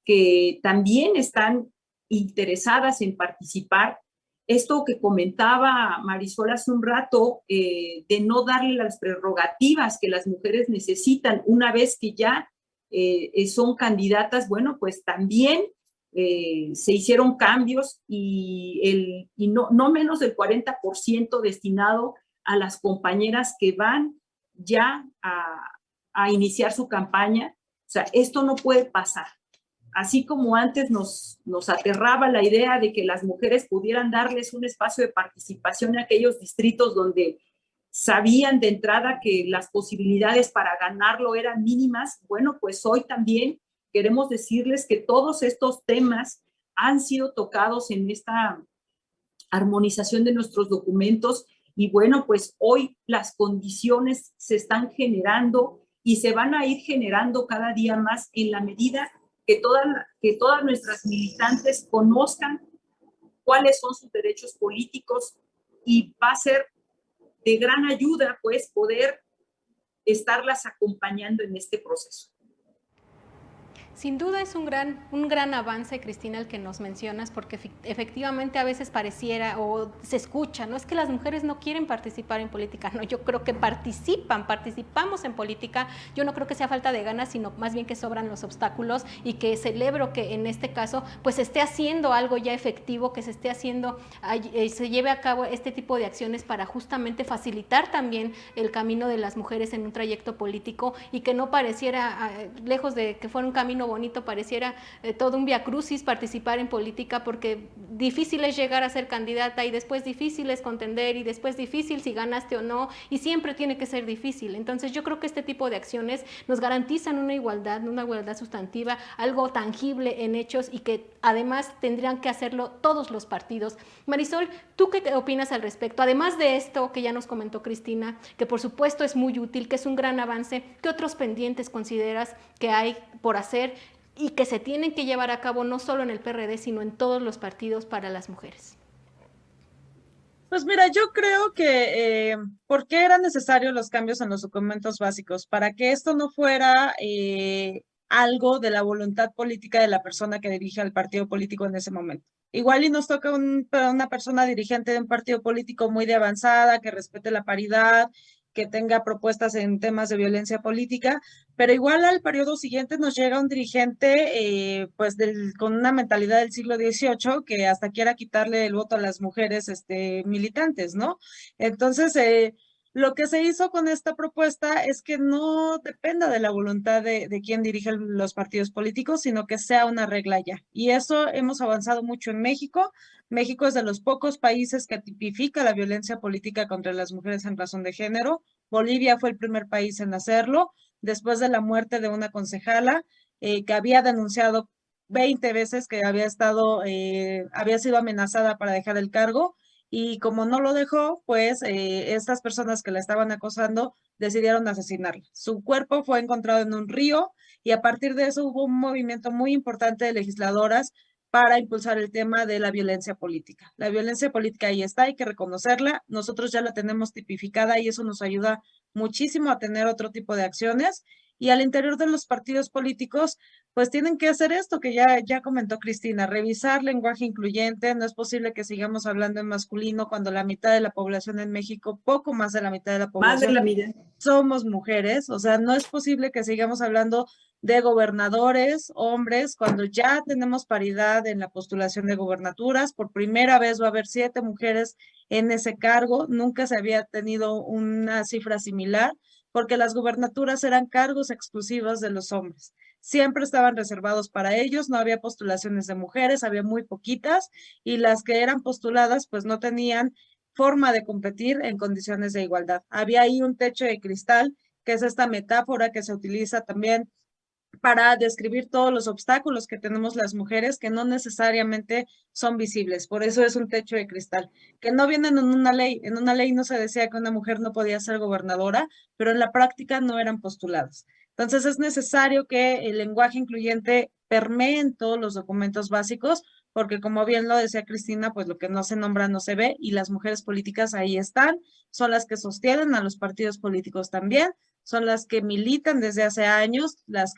que también están interesadas en participar. Esto que comentaba Marisol hace un rato, de no darle las prerrogativas que las mujeres necesitan una vez que ya son candidatas, bueno, pues también se hicieron cambios y no menos del 40% destinado a las compañeras que van ya a iniciar su campaña. O sea, esto no puede pasar. Así como antes nos aterraba la idea de que las mujeres pudieran darles un espacio de participación en aquellos distritos donde sabían de entrada que las posibilidades para ganarlo eran mínimas, bueno, pues hoy también queremos decirles que todos estos temas han sido tocados en esta armonización de nuestros documentos y bueno, pues hoy las condiciones se están generando y se van a ir generando cada día más en la medida que todas nuestras militantes conozcan cuáles son sus derechos políticos, y va a ser de gran ayuda pues poder estarlas acompañando en este proceso. Sin duda es un gran avance, Cristina, el que nos mencionas, porque efectivamente a veces pareciera o se escucha, no es que las mujeres no quieren participar en política, no, yo creo que participamos en política, yo no creo que sea falta de ganas, sino más bien que sobran los obstáculos, y que celebro que en este caso pues se esté haciendo algo ya efectivo, que se esté haciendo, se lleve a cabo este tipo de acciones para justamente facilitar también el camino de las mujeres en un trayecto político, y que no pareciera, lejos de que fuera un camino bonito, pareciera todo un viacrucis participar en política, porque difícil es llegar a ser candidata, y después difícil es contender, y después difícil si ganaste o no, y siempre tiene que ser difícil. Entonces yo creo que este tipo de acciones nos garantizan una igualdad sustantiva, algo tangible en hechos, y que además tendrían que hacerlo todos los partidos. Marisol, ¿tú qué opinas al respecto? Además de esto que ya nos comentó Cristina, que por supuesto es muy útil, que es un gran avance, ¿qué otros pendientes consideras que hay por hacer y que se tienen que llevar a cabo no solo en el PRD, sino en todos los partidos para las mujeres? Pues mira, yo creo que ¿por qué eran necesarios los cambios en los documentos básicos? Para que esto no fuera algo de la voluntad política de la persona que dirige al partido político en ese momento. Igual y nos toca una persona dirigente de un partido político muy de avanzada, que respete la paridad, que tenga propuestas en temas de violencia política, pero igual al periodo siguiente nos llega un dirigente pues con una mentalidad del siglo XVIII, que hasta quiera quitarle el voto a las mujeres militantes, ¿no? Entonces, lo que se hizo con esta propuesta es que no dependa de la voluntad de quien dirige los partidos políticos, sino que sea una regla ya. Y eso hemos avanzado mucho en México. México es de los pocos países que tipifica la violencia política contra las mujeres en razón de género. Bolivia fue el primer país en hacerlo, después de la muerte de una concejala que había denunciado 20 veces que había sido amenazada para dejar el cargo, y como no lo dejó, pues estas personas que la estaban acosando decidieron asesinarla. Su cuerpo fue encontrado en un río, y a partir de eso hubo un movimiento muy importante de legisladoras para impulsar el tema de la violencia política. La violencia política ahí está, hay que reconocerla. Nosotros ya la tenemos tipificada y eso nos ayuda muchísimo a tener otro tipo de acciones. Y al interior de los partidos políticos, pues tienen que hacer esto que ya comentó Cristina, revisar lenguaje incluyente. No es posible que sigamos hablando en masculino cuando la mitad de la población en México, poco más de la mitad de la población, más de la mitad, somos mujeres. O sea, no es posible que sigamos hablando de gobernadores, hombres, cuando ya tenemos paridad en la postulación de gobernaturas. Por primera vez va a haber 7 mujeres en ese cargo. Nunca se había tenido una cifra similar, porque las gubernaturas eran cargos exclusivos de los hombres. Siempre estaban reservados para ellos, no había postulaciones de mujeres, había muy poquitas, y las que eran postuladas pues no tenían forma de competir en condiciones de igualdad. Había ahí un techo de cristal, que es esta metáfora que se utiliza también para describir todos los obstáculos que tenemos las mujeres que no necesariamente son visibles. Por eso es un techo de cristal, que no vienen en una ley. En una ley no se decía que una mujer no podía ser gobernadora, pero en la práctica no eran postuladas. Entonces es necesario que el lenguaje incluyente permee en todos los documentos básicos, porque como bien lo decía Cristina, pues lo que no se nombra no se ve y las mujeres políticas ahí están, son las que sostienen a los partidos políticos también, son las que militan desde hace años, las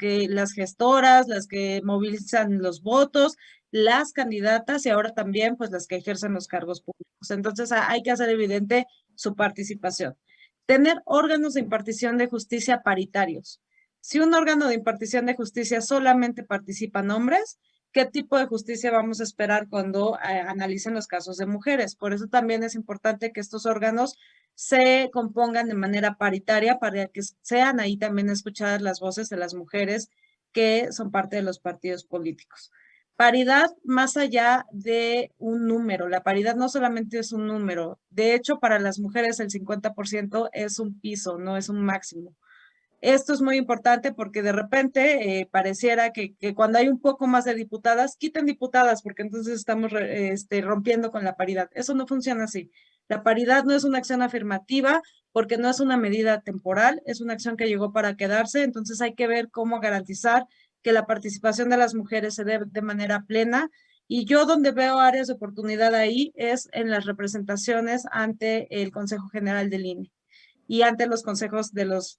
gestoras, las que movilizan los votos, las candidatas y ahora también pues las que ejercen los cargos públicos. Entonces hay que hacer evidente su participación. Tener órganos de impartición de justicia paritarios. Si un órgano de impartición de justicia solamente participan hombres, ¿qué tipo de justicia vamos a esperar cuando analicen los casos de mujeres? Por eso también es importante que estos órganos se compongan de manera paritaria para que sean ahí también escuchadas las voces de las mujeres que son parte de los partidos políticos. Paridad más allá de un número. La paridad no solamente es un número. De hecho, para las mujeres el 50% es un piso, no es un máximo. Esto es muy importante porque de repente pareciera que cuando hay un poco más de diputadas, quiten diputadas porque entonces estamos rompiendo con la paridad. Eso no funciona así. La paridad no es una acción afirmativa porque no es una medida temporal, es una acción que llegó para quedarse, entonces hay que ver cómo garantizar que la participación de las mujeres se dé de manera plena. Y yo donde veo áreas de oportunidad ahí es en las representaciones ante el Consejo General del INE y ante los consejos de los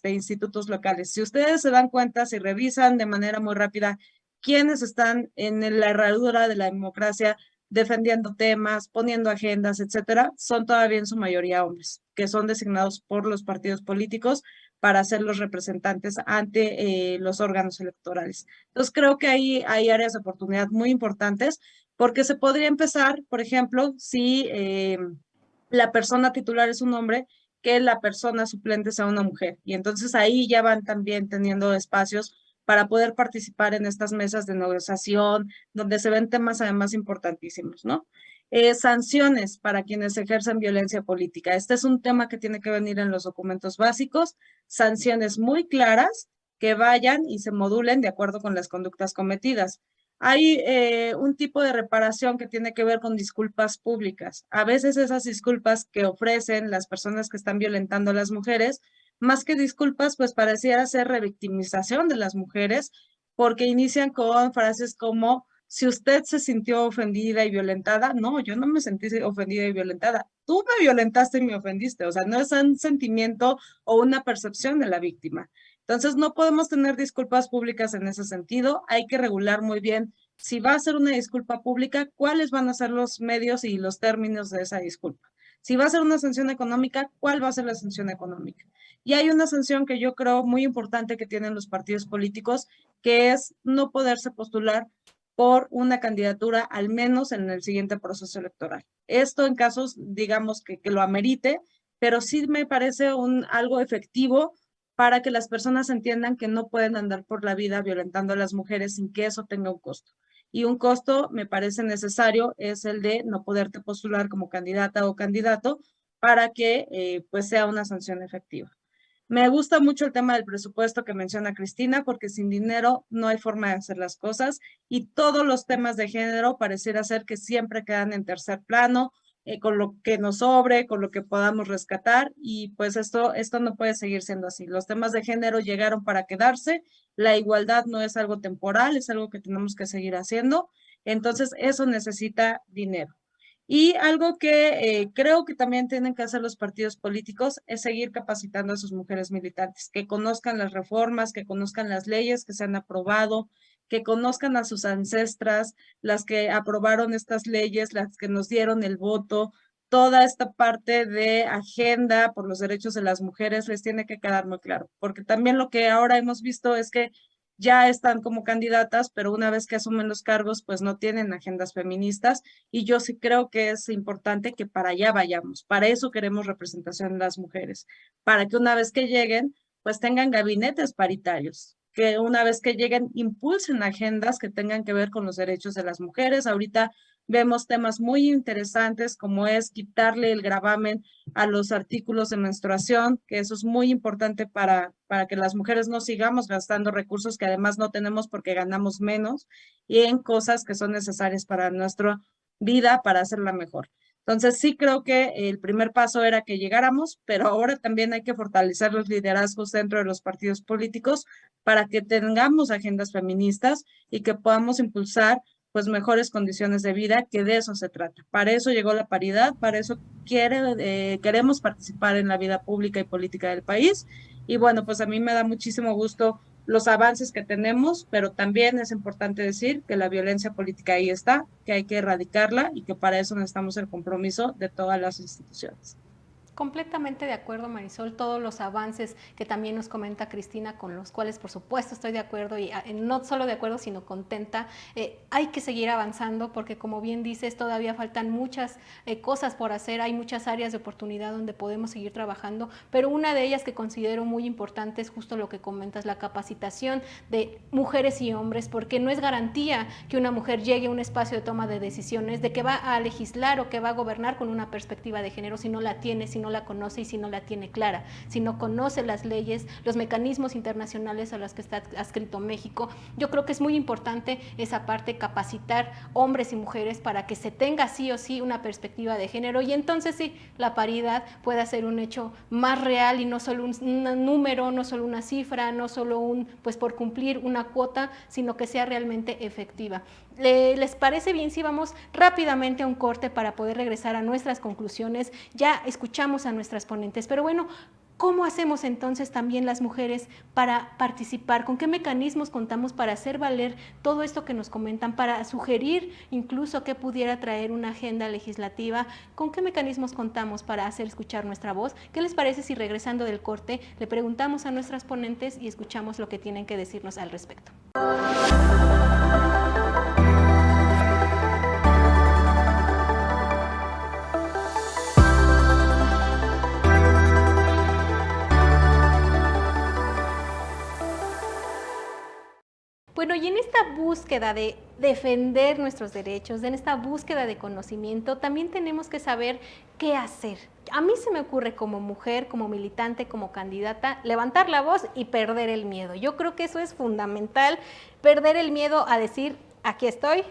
institutos locales. Si ustedes se dan cuenta, si revisan de manera muy rápida quiénes están en la herradura de la democracia, defendiendo temas, poniendo agendas, etcétera, son todavía en su mayoría hombres, que son designados por los partidos políticos para ser los representantes ante los órganos electorales. Entonces, creo que ahí hay áreas de oportunidad muy importantes, porque se podría empezar, por ejemplo, si la persona titular es un hombre, que la persona suplente sea una mujer. Y entonces ahí ya van también teniendo espacios para poder participar en estas mesas de negociación, donde se ven temas además importantísimos, ¿no? Sanciones para quienes ejercen violencia política. Este es un tema que tiene que venir en los documentos básicos, sanciones muy claras que vayan y se modulen de acuerdo con las conductas cometidas. Hay un tipo de reparación que tiene que ver con disculpas públicas. A veces esas disculpas que ofrecen las personas que están violentando a las mujeres, más que disculpas, pues pareciera ser revictimización de las mujeres, porque inician con frases como, si usted se sintió ofendida y violentada, no, yo no me sentí ofendida y violentada. Tú me violentaste y me ofendiste. O sea, no es un sentimiento o una percepción de la víctima. Entonces, no podemos tener disculpas públicas en ese sentido. Hay que regular muy bien si va a ser una disculpa pública, cuáles van a ser los medios y los términos de esa disculpa. Si va a ser una sanción económica, ¿cuál va a ser la sanción económica? Y hay una sanción que yo creo muy importante que tienen los partidos políticos, que es no poderse postular por una candidatura, al menos en el siguiente proceso electoral. Esto en casos, digamos, que lo amerite, pero sí me parece algo efectivo para que las personas entiendan que no pueden andar por la vida violentando a las mujeres sin que eso tenga un costo. Y un costo, me parece necesario, es el de no poderte postular como candidata o candidato para que pues sea una sanción efectiva. Me gusta mucho el tema del presupuesto que menciona Cristina, porque sin dinero no hay forma de hacer las cosas y todos los temas de género pareciera ser que siempre quedan en tercer plano, con lo que nos sobre, con lo que podamos rescatar y pues esto no puede seguir siendo así. Los temas de género llegaron para quedarse, la igualdad no es algo temporal, es algo que tenemos que seguir haciendo, entonces eso necesita dinero. Y algo que creo que también tienen que hacer los partidos políticos es seguir capacitando a sus mujeres militantes, que conozcan las reformas, que conozcan las leyes que se han aprobado, que conozcan a sus ancestras, las que aprobaron estas leyes, las que nos dieron el voto, toda esta parte de agenda por los derechos de las mujeres les tiene que quedar muy claro, porque también lo que ahora hemos visto es que ya están como candidatas, pero una vez que asumen los cargos, pues no tienen agendas feministas y yo sí creo que es importante que para allá vayamos. Para eso queremos representación de las mujeres, para que una vez que lleguen, pues tengan gabinetes paritarios, que una vez que lleguen impulsen agendas que tengan que ver con los derechos de las mujeres. Ahorita vemos temas muy interesantes como es quitarle el gravamen a los artículos de menstruación, que eso es muy importante para que las mujeres no sigamos gastando recursos que además no tenemos porque ganamos menos y en cosas que son necesarias para nuestra vida, para hacerla mejor. Entonces sí creo que el primer paso era que llegáramos, pero ahora también hay que fortalecer los liderazgos dentro de los partidos políticos para que tengamos agendas feministas y que podamos impulsar pues mejores condiciones de vida, que de eso se trata. Para eso llegó la paridad, para eso queremos participar en la vida pública y política del país. Y bueno, pues a mí me da muchísimo gusto los avances que tenemos, pero también es importante decir que la violencia política ahí está, que hay que erradicarla y que para eso necesitamos el compromiso de todas las instituciones. Completamente de acuerdo, Marisol, todos los avances que también nos comenta Cristina, con los cuales por supuesto estoy de acuerdo y no solo de acuerdo, sino contenta. Hay que seguir avanzando porque como bien dices, todavía faltan muchas cosas por hacer, hay muchas áreas de oportunidad donde podemos seguir trabajando, pero una de ellas que considero muy importante es justo lo que comentas, la capacitación de mujeres y hombres, porque no es garantía que una mujer llegue a un espacio de toma de decisiones, de que va a legislar o que va a gobernar con una perspectiva de género si no la tiene, si no la conoce y si no la tiene clara, si no conoce las leyes, los mecanismos internacionales a los que está adscrito México. Yo creo que es muy importante esa parte, capacitar hombres y mujeres para que se tenga sí o sí una perspectiva de género y entonces sí, la paridad pueda ser un hecho más real y no solo un número, no solo una cifra, no solo pues por cumplir una cuota, sino que sea realmente efectiva. ¿Les parece bien si vamos rápidamente a un corte para poder regresar a nuestras conclusiones? Ya escuchamos a nuestras ponentes, pero bueno, ¿cómo hacemos entonces también las mujeres para participar? ¿Con qué mecanismos contamos para hacer valer todo esto que nos comentan, para sugerir incluso que pudiera traer una agenda legislativa? ¿Con qué mecanismos contamos para hacer escuchar nuestra voz? ¿Qué les parece si regresando del corte le preguntamos a nuestras ponentes y escuchamos lo que tienen que decirnos al respecto? Bueno, y en esta búsqueda de defender nuestros derechos, en esta búsqueda de conocimiento, también tenemos que saber qué hacer. A mí se me ocurre como mujer, como militante, como candidata, levantar la voz y perder el miedo. Yo creo que eso es fundamental, perder el miedo a decir, aquí estoy,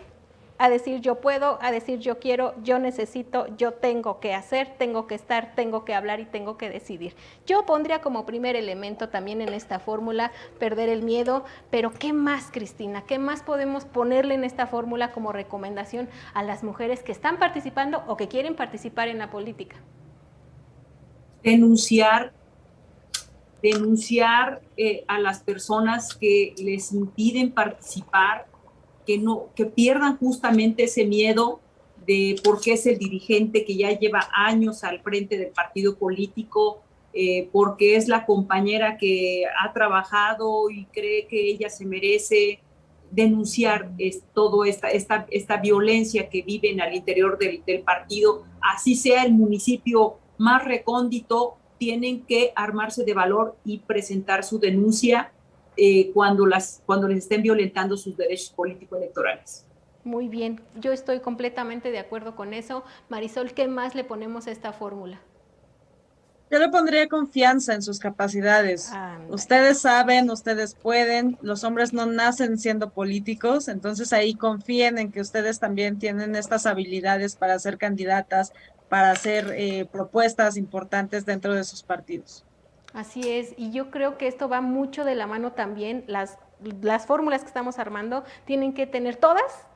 a decir yo puedo, a decir yo quiero, yo necesito, yo tengo que hacer, tengo que estar, tengo que hablar y tengo que decidir. Yo pondría como primer elemento también en esta fórmula perder el miedo, pero ¿qué más, Cristina? ¿Qué más podemos ponerle en esta fórmula como recomendación a las mujeres que están participando o que quieren participar en la política? Denunciar a las personas que les impiden participar, que pierdan justamente ese miedo de por qué es el dirigente que ya lleva años al frente del partido político, porque es la compañera que ha trabajado y cree que ella se merece. Denunciar toda esta violencia que viven al interior del partido, así sea el municipio más recóndito, tienen que armarse de valor y presentar su denuncia cuando les estén violentando sus derechos político-electorales. Muy bien, yo estoy completamente de acuerdo con eso. Marisol, ¿qué más le ponemos a esta fórmula? Yo le pondría confianza en sus capacidades. Ustedes saben, ustedes pueden, los hombres no nacen siendo políticos, entonces ahí confíen en que ustedes también tienen estas habilidades para ser candidatas, para hacer propuestas importantes dentro de sus partidos. Así es, y yo creo que esto va mucho de la mano también, las fórmulas que estamos armando tienen que tener todas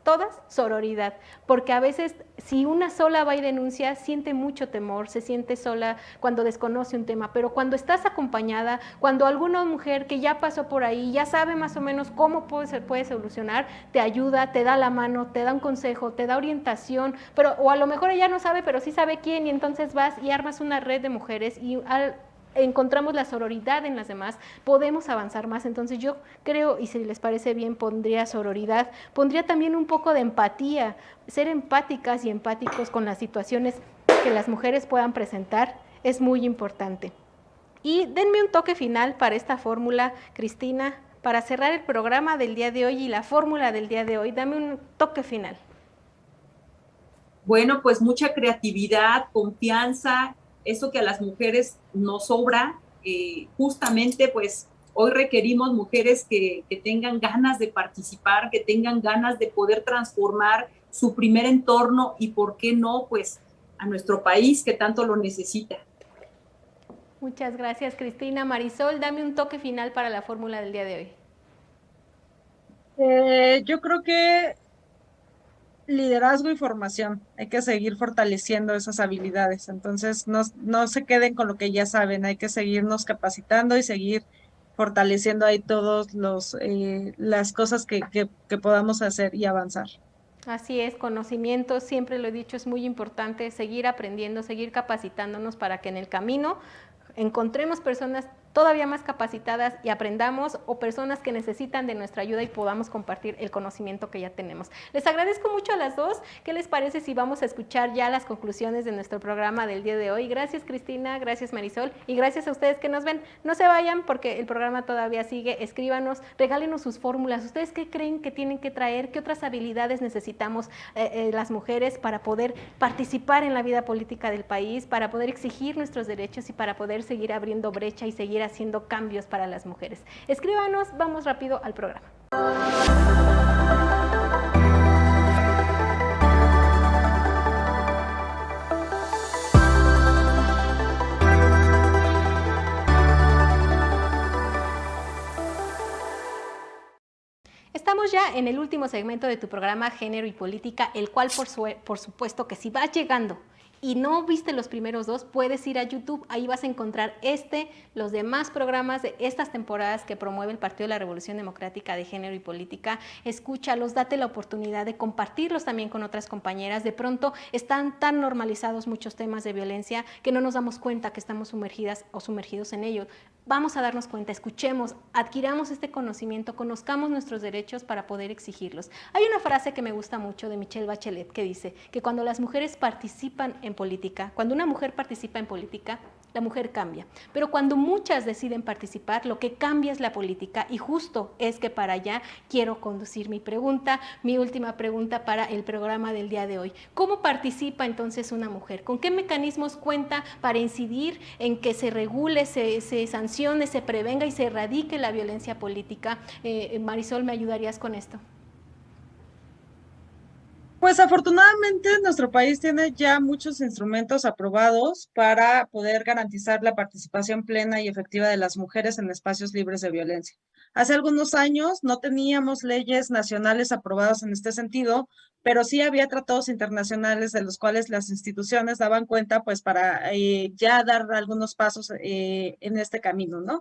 sororidad, porque a veces si una sola va y denuncia, siente mucho temor, se siente sola cuando desconoce un tema, pero cuando estás acompañada, cuando alguna mujer que ya pasó por ahí, ya sabe más o menos cómo puede solucionar, te ayuda, te da la mano, te da un consejo, te da orientación, pero o a lo mejor ella no sabe, pero sí sabe quién, y entonces vas y armas una red de mujeres y encontramos la sororidad en las demás, podemos avanzar más. Entonces yo creo, y si les parece bien, pondría sororidad, pondría también un poco de empatía, ser empáticas y empáticos con las situaciones que las mujeres puedan presentar es muy importante. Y denme un toque final para esta fórmula, Cristina, para cerrar el programa del día de hoy y la fórmula del día de hoy, dame un toque final. Bueno, pues mucha creatividad, confianza, eso que a las mujeres nos sobra. Justamente, pues hoy requerimos mujeres que tengan ganas de participar, que tengan ganas de poder transformar su primer entorno y, ¿por qué no?, pues a nuestro país que tanto lo necesita. Muchas gracias, Cristina. Marisol, dame un toque final para la fórmula del día de hoy. Yo creo que liderazgo y formación, hay que seguir fortaleciendo esas habilidades, entonces no se queden con lo que ya saben, hay que seguirnos capacitando y seguir fortaleciendo ahí todos las cosas que podamos hacer y avanzar. Así es, conocimiento, siempre lo he dicho, es muy importante seguir aprendiendo, seguir capacitándonos para que en el camino encontremos personas todavía más capacitadas y aprendamos, o personas que necesitan de nuestra ayuda y podamos compartir el conocimiento que ya tenemos. Les agradezco mucho a las dos. ¿Qué les parece si vamos a escuchar ya las conclusiones de nuestro programa del día de hoy? Gracias, Cristina, gracias, Marisol, y gracias a ustedes que nos ven. No se vayan porque el programa todavía sigue. Escríbanos, regálenos sus fórmulas. ¿Ustedes qué creen que tienen que traer? ¿Qué otras habilidades necesitamos las mujeres para poder participar en la vida política del país, para poder exigir nuestros derechos y para poder seguir abriendo brecha y seguir haciendo cambios para las mujeres? Escríbanos, vamos rápido al programa. Estamos ya en el último segmento de tu programa Género y Política, el cual por supuesto que si vas llegando y no viste los primeros dos, puedes ir a YouTube, ahí vas a encontrar los demás programas de estas temporadas que promueve el Partido de la Revolución Democrática de Género y Política. Escúchalos, date la oportunidad de compartirlos también con otras compañeras. De pronto están tan normalizados muchos temas de violencia que no nos damos cuenta que estamos sumergidas o sumergidos en ellos. Vamos a darnos cuenta, escuchemos, adquiramos este conocimiento, conozcamos nuestros derechos para poder exigirlos. Hay una frase que me gusta mucho de Michelle Bachelet que dice que cuando las mujeres participan en política, cuando una mujer participa en política, la mujer cambia. Pero cuando muchas deciden participar, lo que cambia es la política, y justo es que para allá quiero conducir mi pregunta, mi última pregunta para el programa del día de hoy. ¿Cómo participa entonces una mujer? ¿Con qué mecanismos cuenta para incidir en que se regule, se sancione, se prevenga y se erradique la violencia política? Marisol, ¿me ayudarías con esto? Pues afortunadamente nuestro país tiene ya muchos instrumentos aprobados para poder garantizar la participación plena y efectiva de las mujeres en espacios libres de violencia. Hace algunos años no teníamos leyes nacionales aprobadas en este sentido, pero sí había tratados internacionales de los cuales las instituciones daban cuenta, pues para ya dar algunos pasos en este camino, ¿no?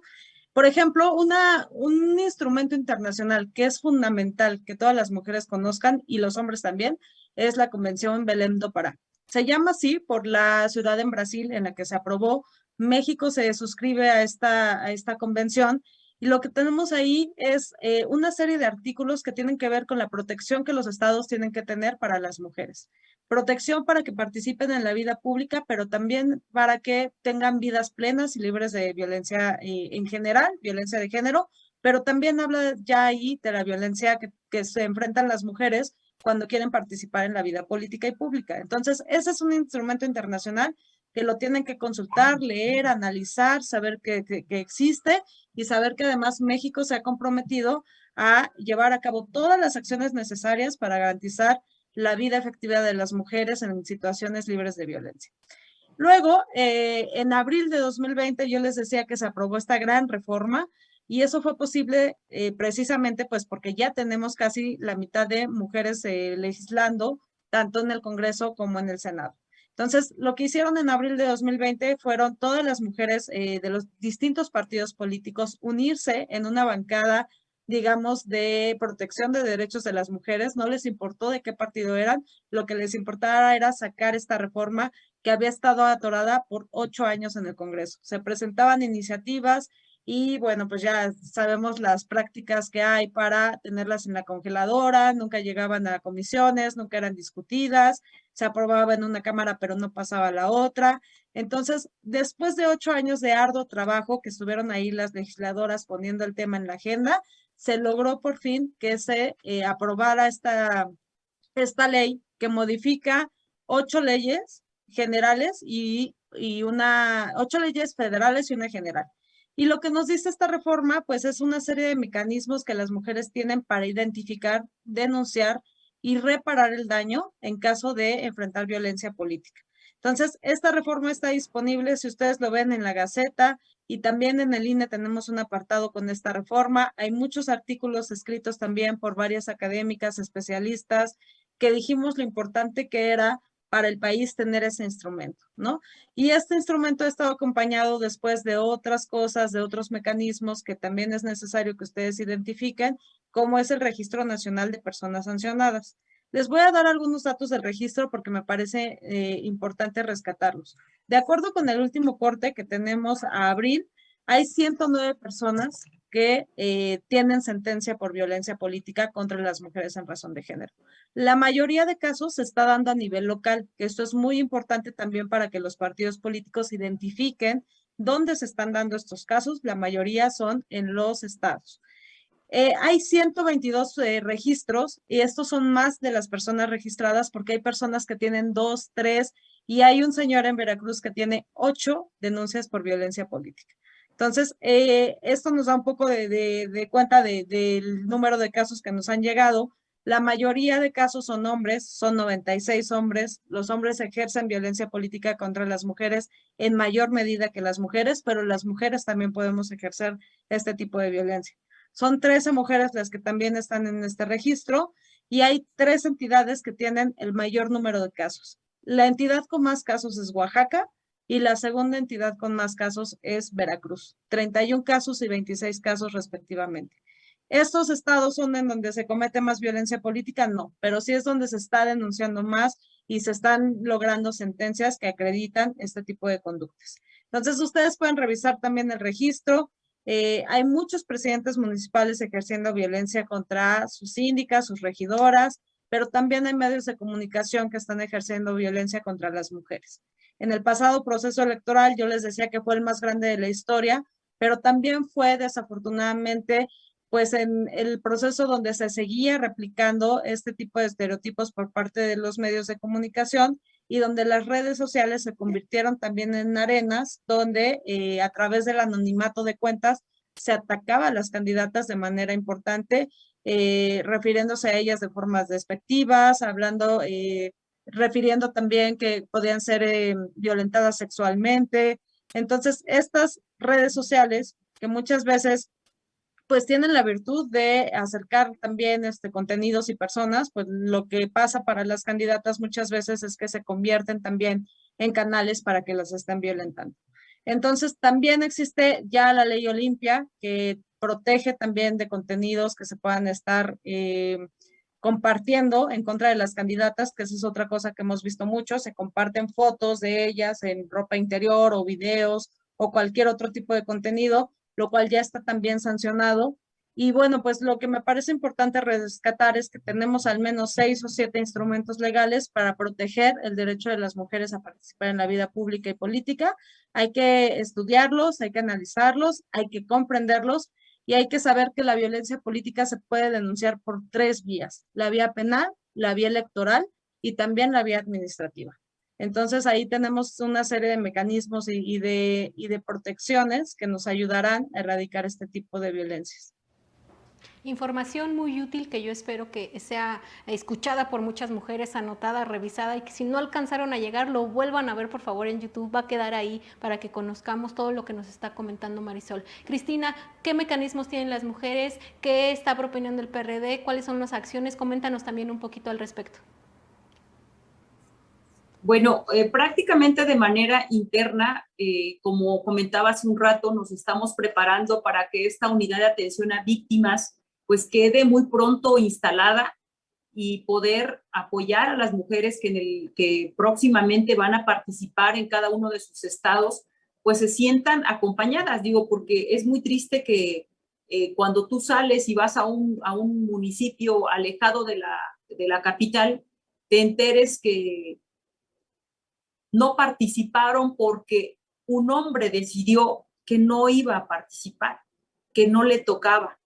Por ejemplo, un instrumento internacional que es fundamental que todas las mujeres conozcan y los hombres también es la Convención Belém do Pará. Se llama así por la ciudad en Brasil en la que se aprobó. México se suscribe a esta convención y lo que tenemos ahí es una serie de artículos que tienen que ver con la protección que los estados tienen que tener para las mujeres. Protección para que participen en la vida pública, pero también para que tengan vidas plenas y libres de violencia en general, violencia de género, pero también habla ya ahí de la violencia que se enfrentan las mujeres cuando quieren participar en la vida política y pública. Entonces, ese es un instrumento internacional que lo tienen que consultar, leer, analizar, saber que existe y saber que además México se ha comprometido a llevar a cabo todas las acciones necesarias para garantizar la vida efectiva de las mujeres en situaciones libres de violencia. Luego, en abril de 2020, yo les decía que se aprobó esta gran reforma y eso fue posible precisamente pues porque ya tenemos casi la mitad de mujeres legislando, tanto en el Congreso como en el Senado. Entonces, lo que hicieron en abril de 2020 fueron todas las mujeres de los distintos partidos políticos unirse en una bancada, digamos, de protección de derechos de las mujeres. No les importó de qué partido eran, lo que les importaba era sacar esta reforma que había estado atorada por 8 años en el Congreso. Se presentaban iniciativas y bueno, pues ya sabemos las prácticas que hay para tenerlas en la congeladora, nunca llegaban a comisiones, nunca eran discutidas, se aprobaba en una cámara pero no pasaba a la otra. Entonces, después de 8 años de arduo trabajo que estuvieron ahí las legisladoras poniendo el tema en la agenda, se logró por fin que se aprobara esta ley que modifica 8 leyes generales y 8 leyes federales y una general. Y lo que nos dice esta reforma, pues es una serie de mecanismos que las mujeres tienen para identificar, denunciar y reparar el daño en caso de enfrentar violencia política. Entonces, esta reforma está disponible, si ustedes lo ven en la Gaceta, y también en el INE tenemos un apartado con esta reforma. Hay muchos artículos escritos también por varias académicas, especialistas, que dijimos lo importante que era para el país tener ese instrumento, ¿no? Y este instrumento ha estado acompañado después de otras cosas, de otros mecanismos que también es necesario que ustedes identifiquen, como es el Registro Nacional de Personas Sancionadas. Les voy a dar algunos datos del registro porque me parece importante rescatarlos. De acuerdo con el último corte que tenemos a abril, hay 109 personas que tienen sentencia por violencia política contra las mujeres en razón de género. La mayoría de casos se está dando a nivel local, que esto es muy importante también para que los partidos políticos identifiquen dónde se están dando estos casos. La mayoría son en los estados. Hay 122 registros y estos son más de las personas registradas porque hay personas que tienen 2, 3 y hay un señor en Veracruz que tiene 8 denuncias por violencia política. Entonces, esto nos da un poco de cuenta del número de casos que nos han llegado. La mayoría de casos son hombres, son 96 hombres. Los hombres ejercen violencia política contra las mujeres en mayor medida que las mujeres, pero las mujeres también podemos ejercer este tipo de violencia. Son 13 mujeres las que también están en este registro y hay 3 entidades que tienen el mayor número de casos. La entidad con más casos es Oaxaca y la segunda entidad con más casos es Veracruz, 31 casos y 26 casos respectivamente. ¿Estos estados son en donde se comete más violencia política? No, pero sí es donde se está denunciando más y se están logrando sentencias que acreditan este tipo de conductas. Entonces, ustedes pueden revisar también el registro. Hay muchos presidentes municipales ejerciendo violencia contra sus síndicas, sus regidoras, pero también hay medios de comunicación que están ejerciendo violencia contra las mujeres. En el pasado proceso electoral yo les decía que fue el más grande de la historia, pero también fue desafortunadamente pues en el proceso donde se seguía replicando este tipo de estereotipos por parte de los medios de comunicación y donde las redes sociales se convirtieron también en arenas donde a través del anonimato de cuentas se atacaba a las candidatas de manera importante, refiriéndose a ellas de formas despectivas, hablando, refiriendo también que podían ser violentadas sexualmente. Entonces, estas redes sociales que muchas veces pues tienen la virtud de acercar también contenidos y personas, pues lo que pasa para las candidatas muchas veces es que se convierten también en canales para que las estén violentando. Entonces, también existe ya la ley Olimpia que protege también de contenidos que se puedan estar compartiendo en contra de las candidatas, que esa es otra cosa que hemos visto mucho, se comparten fotos de ellas en ropa interior o videos o cualquier otro tipo de contenido, lo cual ya está también sancionado. Y bueno, pues lo que me parece importante rescatar es que tenemos al menos 6 o 7 instrumentos legales para proteger el derecho de las mujeres a participar en la vida pública y política. Hay que estudiarlos, hay que analizarlos, hay que comprenderlos y hay que saber que la violencia política se puede denunciar por 3 vías: la vía penal, la vía electoral y también la vía administrativa. Entonces ahí tenemos una serie de mecanismos y de protecciones que nos ayudarán a erradicar este tipo de violencias. Información muy útil que yo espero que sea escuchada por muchas mujeres, anotada, revisada y que si no alcanzaron a llegar lo vuelvan a ver por favor en YouTube, va a quedar ahí para que conozcamos todo lo que nos está comentando Marisol. Cristina, ¿qué mecanismos tienen las mujeres? ¿Qué está proponiendo el PRD? ¿Cuáles son las acciones? Coméntanos también un poquito al respecto. Bueno, prácticamente de manera interna, como comentaba hace un rato, nos estamos preparando para que esta unidad de atención a víctimas pues quede muy pronto instalada y poder apoyar a las mujeres que próximamente van a participar en cada uno de sus estados, pues se sientan acompañadas, digo, porque es muy triste que cuando tú sales y vas a un municipio alejado de la capital, te enteres que no participaron porque un hombre decidió que no iba a participar, que no le tocaba,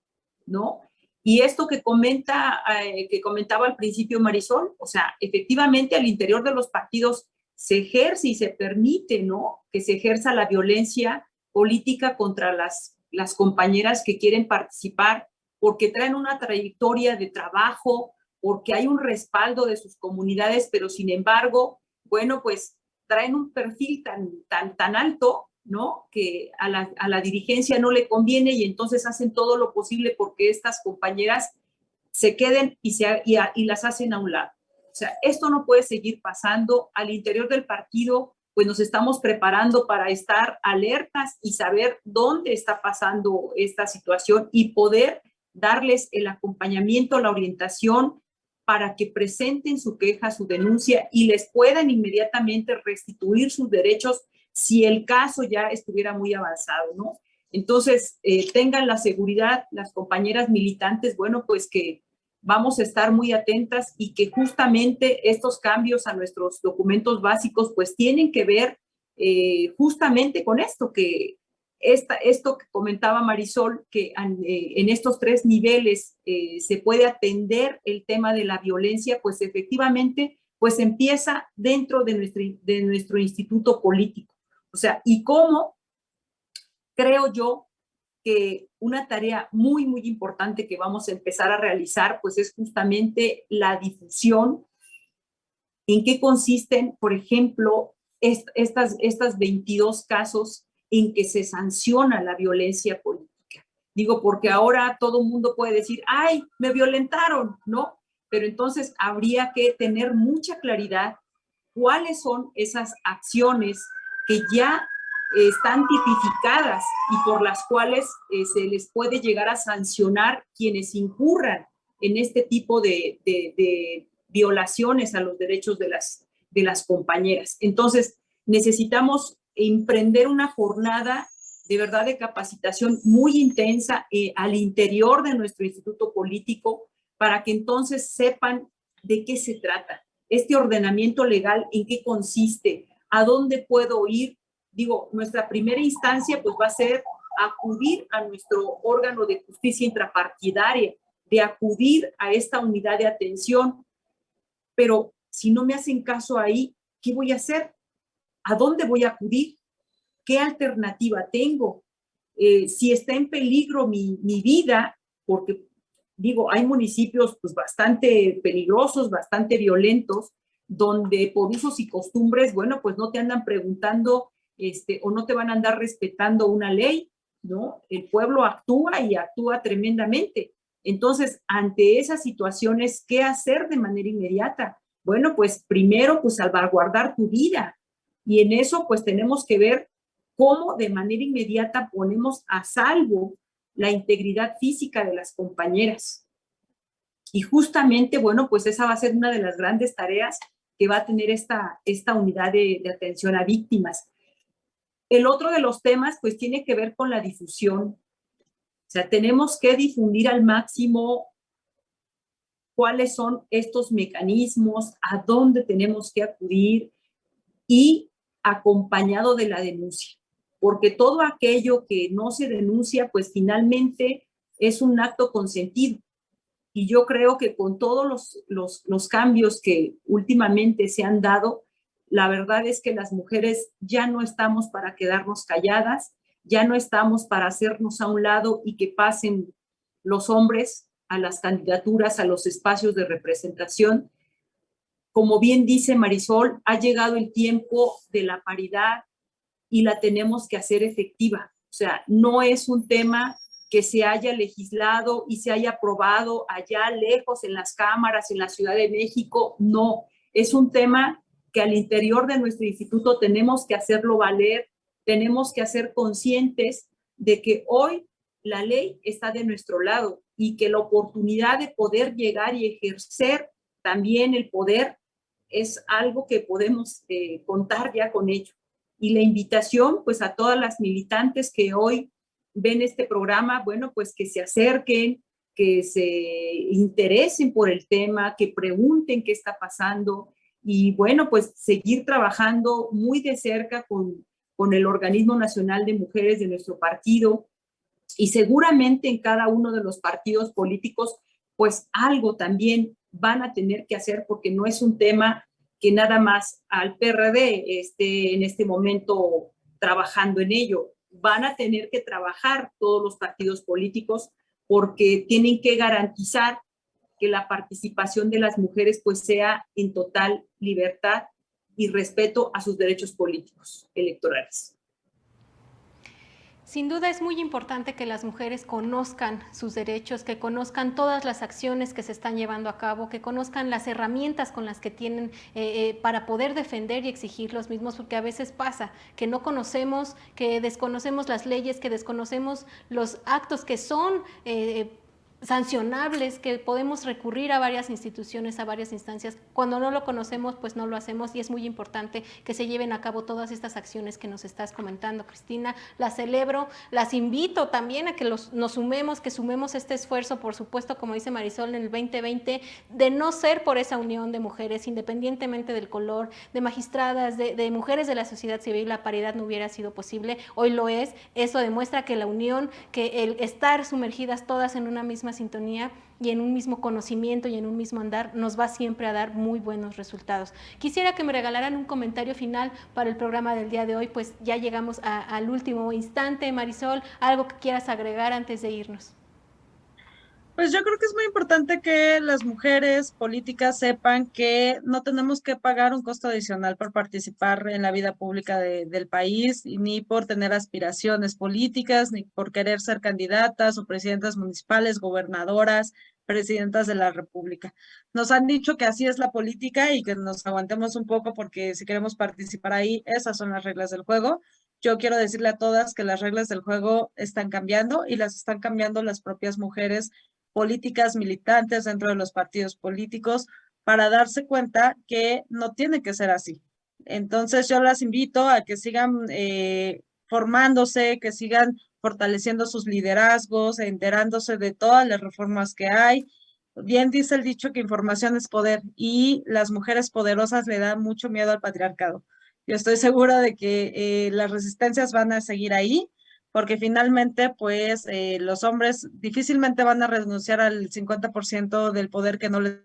¿no? Y esto que comentaba al principio Marisol, o sea, efectivamente al interior de los partidos se ejerce y se permite, ¿no?, que se ejerza la violencia política contra las compañeras que quieren participar, porque traen una trayectoria de trabajo, porque hay un respaldo de sus comunidades, pero sin embargo, bueno, pues traen un perfil tan alto, ¿no?, que a la dirigencia no le conviene, y entonces hacen todo lo posible porque estas compañeras se queden y las hacen a un lado. O sea, esto no puede seguir pasando. Al interior del partido, pues nos estamos preparando para estar alertas y saber dónde está pasando esta situación y poder darles el acompañamiento, la orientación para que presenten su queja, su denuncia y les puedan inmediatamente restituir sus derechos si el caso ya estuviera muy avanzado, ¿no? Entonces, tengan la seguridad, las compañeras militantes, bueno, pues que vamos a estar muy atentas y que justamente estos cambios a nuestros documentos básicos pues tienen que ver justamente con esto, esto que comentaba Marisol, que en estos 3 niveles se puede atender el tema de la violencia, pues efectivamente pues empieza dentro de nuestro instituto político. O sea, y cómo creo yo que una tarea muy, muy importante que vamos a empezar a realizar, pues es justamente la difusión. ¿En qué consisten, por ejemplo, estas 22 casos en que se sanciona la violencia política? Digo, porque ahora todo el mundo puede decir, ¡ay, me violentaron!, ¿no? Pero entonces habría que tener mucha claridad cuáles son esas acciones que ya están tipificadas y por las cuales se les puede llegar a sancionar quienes incurran en este tipo de violaciones a los derechos de las compañeras. Entonces, necesitamos emprender una jornada de verdad de capacitación muy intensa al interior de nuestro instituto político para que entonces sepan de qué se trata. Este ordenamiento legal, ¿en qué consiste? ¿A dónde puedo ir? Digo, nuestra primera instancia pues va a ser acudir a nuestro órgano de justicia intrapartidaria, de acudir a esta unidad de atención. Pero si no me hacen caso ahí, ¿qué voy a hacer? ¿A dónde voy a acudir? ¿Qué alternativa tengo? Si está en peligro mi vida, porque digo, hay municipios pues bastante peligrosos, bastante violentos, donde por usos y costumbres, bueno, pues no te andan preguntando o no te van a andar respetando una ley, ¿no? El pueblo actúa y actúa tremendamente. Entonces, ante esas situaciones, ¿qué hacer de manera inmediata? Bueno, pues primero, pues salvaguardar tu vida. Y en eso, pues tenemos que ver cómo de manera inmediata ponemos a salvo la integridad física de las compañeras. Y justamente, bueno, pues esa va a ser una de las grandes tareas que va a tener esta unidad de atención a víctimas. El otro de los temas, pues tiene que ver con la difusión. O sea, tenemos que difundir al máximo cuáles son estos mecanismos, a dónde tenemos que acudir y acompañado de la denuncia. Porque todo aquello que no se denuncia, pues finalmente es un acto consentido. Y yo creo que con todos los cambios que últimamente se han dado, la verdad es que las mujeres ya no estamos para quedarnos calladas, ya no estamos para hacernos a un lado y que pasen los hombres a las candidaturas, a los espacios de representación. Como bien dice Marisol, ha llegado el tiempo de la paridad y la tenemos que hacer efectiva. O sea, no es un tema que se haya legislado y se haya aprobado allá lejos en las cámaras, en la Ciudad de México. No, es un tema que al interior de nuestro instituto tenemos que hacerlo valer, tenemos que hacer conscientes de que hoy la ley está de nuestro lado y que la oportunidad de poder llegar y ejercer también el poder es algo que podemos contar ya con ello. Y la invitación, pues, a todas las militantes que hoy ven este programa, bueno, pues que se acerquen, que se interesen por el tema, que pregunten qué está pasando y, bueno, pues seguir trabajando muy de cerca con el Organismo Nacional de Mujeres de nuestro partido Y seguramente en cada uno de los partidos políticos, pues algo también van a tener que hacer, porque no es un tema que nada más al PRD esté en este momento trabajando en ello. Van a tener que trabajar todos los partidos políticos, porque tienen que garantizar que la participación de las mujeres pues sea en total libertad y respeto a sus derechos políticos electorales. Sin duda es muy importante que las mujeres conozcan sus derechos, que conozcan todas las acciones que se están llevando a cabo, que conozcan las herramientas con las que tienen para poder defender y exigir los mismos, porque a veces pasa que no conocemos, que desconocemos las leyes, que desconocemos los actos que son sancionables, que podemos recurrir a varias instituciones, a varias instancias. Cuando no lo conocemos, pues no lo hacemos, y es muy importante que se lleven a cabo todas estas acciones que nos estás comentando, Cristina. Las celebro, las invito también a que nos sumemos, que sumemos este esfuerzo, por supuesto, como dice Marisol, en el 2020, de no ser por esa unión de mujeres, independientemente del color, de magistradas, de mujeres de la sociedad civil, la paridad no hubiera sido posible. Hoy lo es. Eso demuestra que la unión, que el estar sumergidas todas en una misma sintonía y en un mismo conocimiento y en un mismo andar nos va siempre a dar muy buenos resultados. Quisiera que me regalaran un comentario final para el programa del día de hoy, pues ya llegamos al último instante. Marisol, algo que quieras agregar antes de irnos. Pues yo creo que es muy importante que las mujeres políticas sepan que no tenemos que pagar un costo adicional por participar en la vida pública del país, y ni por tener aspiraciones políticas, ni por querer ser candidatas o presidentas municipales, gobernadoras, presidentas de la República. Nos han dicho que así es la política y que nos aguantemos un poco, porque si queremos participar ahí, esas son las reglas del juego. Yo quiero decirle a todas que las reglas del juego están cambiando, y las están cambiando las propias mujeres políticas militantes dentro de los partidos políticos, para darse cuenta que no tiene que ser así. Entonces yo las invito a que sigan formándose, que sigan fortaleciendo sus liderazgos, enterándose de todas las reformas que hay. Bien dice el dicho que información es poder, y las mujeres poderosas le dan mucho miedo al patriarcado. Yo estoy segura de que las resistencias van a seguir ahí, porque finalmente, pues, los hombres difícilmente van a renunciar al 50% del poder que no les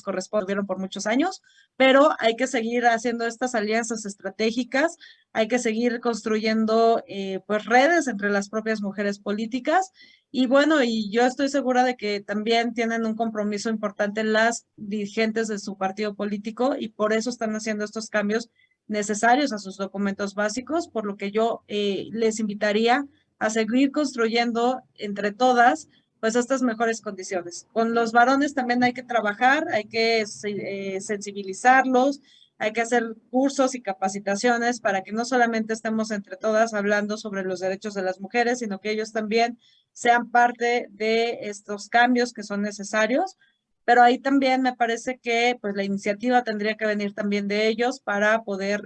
correspondieron por muchos años, pero hay que seguir haciendo estas alianzas estratégicas, hay que seguir construyendo pues redes entre las propias mujeres políticas. Y bueno, y yo estoy segura de que también tienen un compromiso importante las dirigentes de su partido político, y por eso están haciendo estos cambios necesarios a sus documentos básicos, por lo que yo les invitaría a seguir construyendo entre todas pues estas mejores condiciones. Con los varones también hay que trabajar, hay que sensibilizarlos, hay que hacer cursos y capacitaciones para que no solamente estemos entre todas hablando sobre los derechos de las mujeres, sino que ellos también sean parte de estos cambios que son necesarios. Pero ahí también me parece que pues la iniciativa tendría que venir también de ellos para poder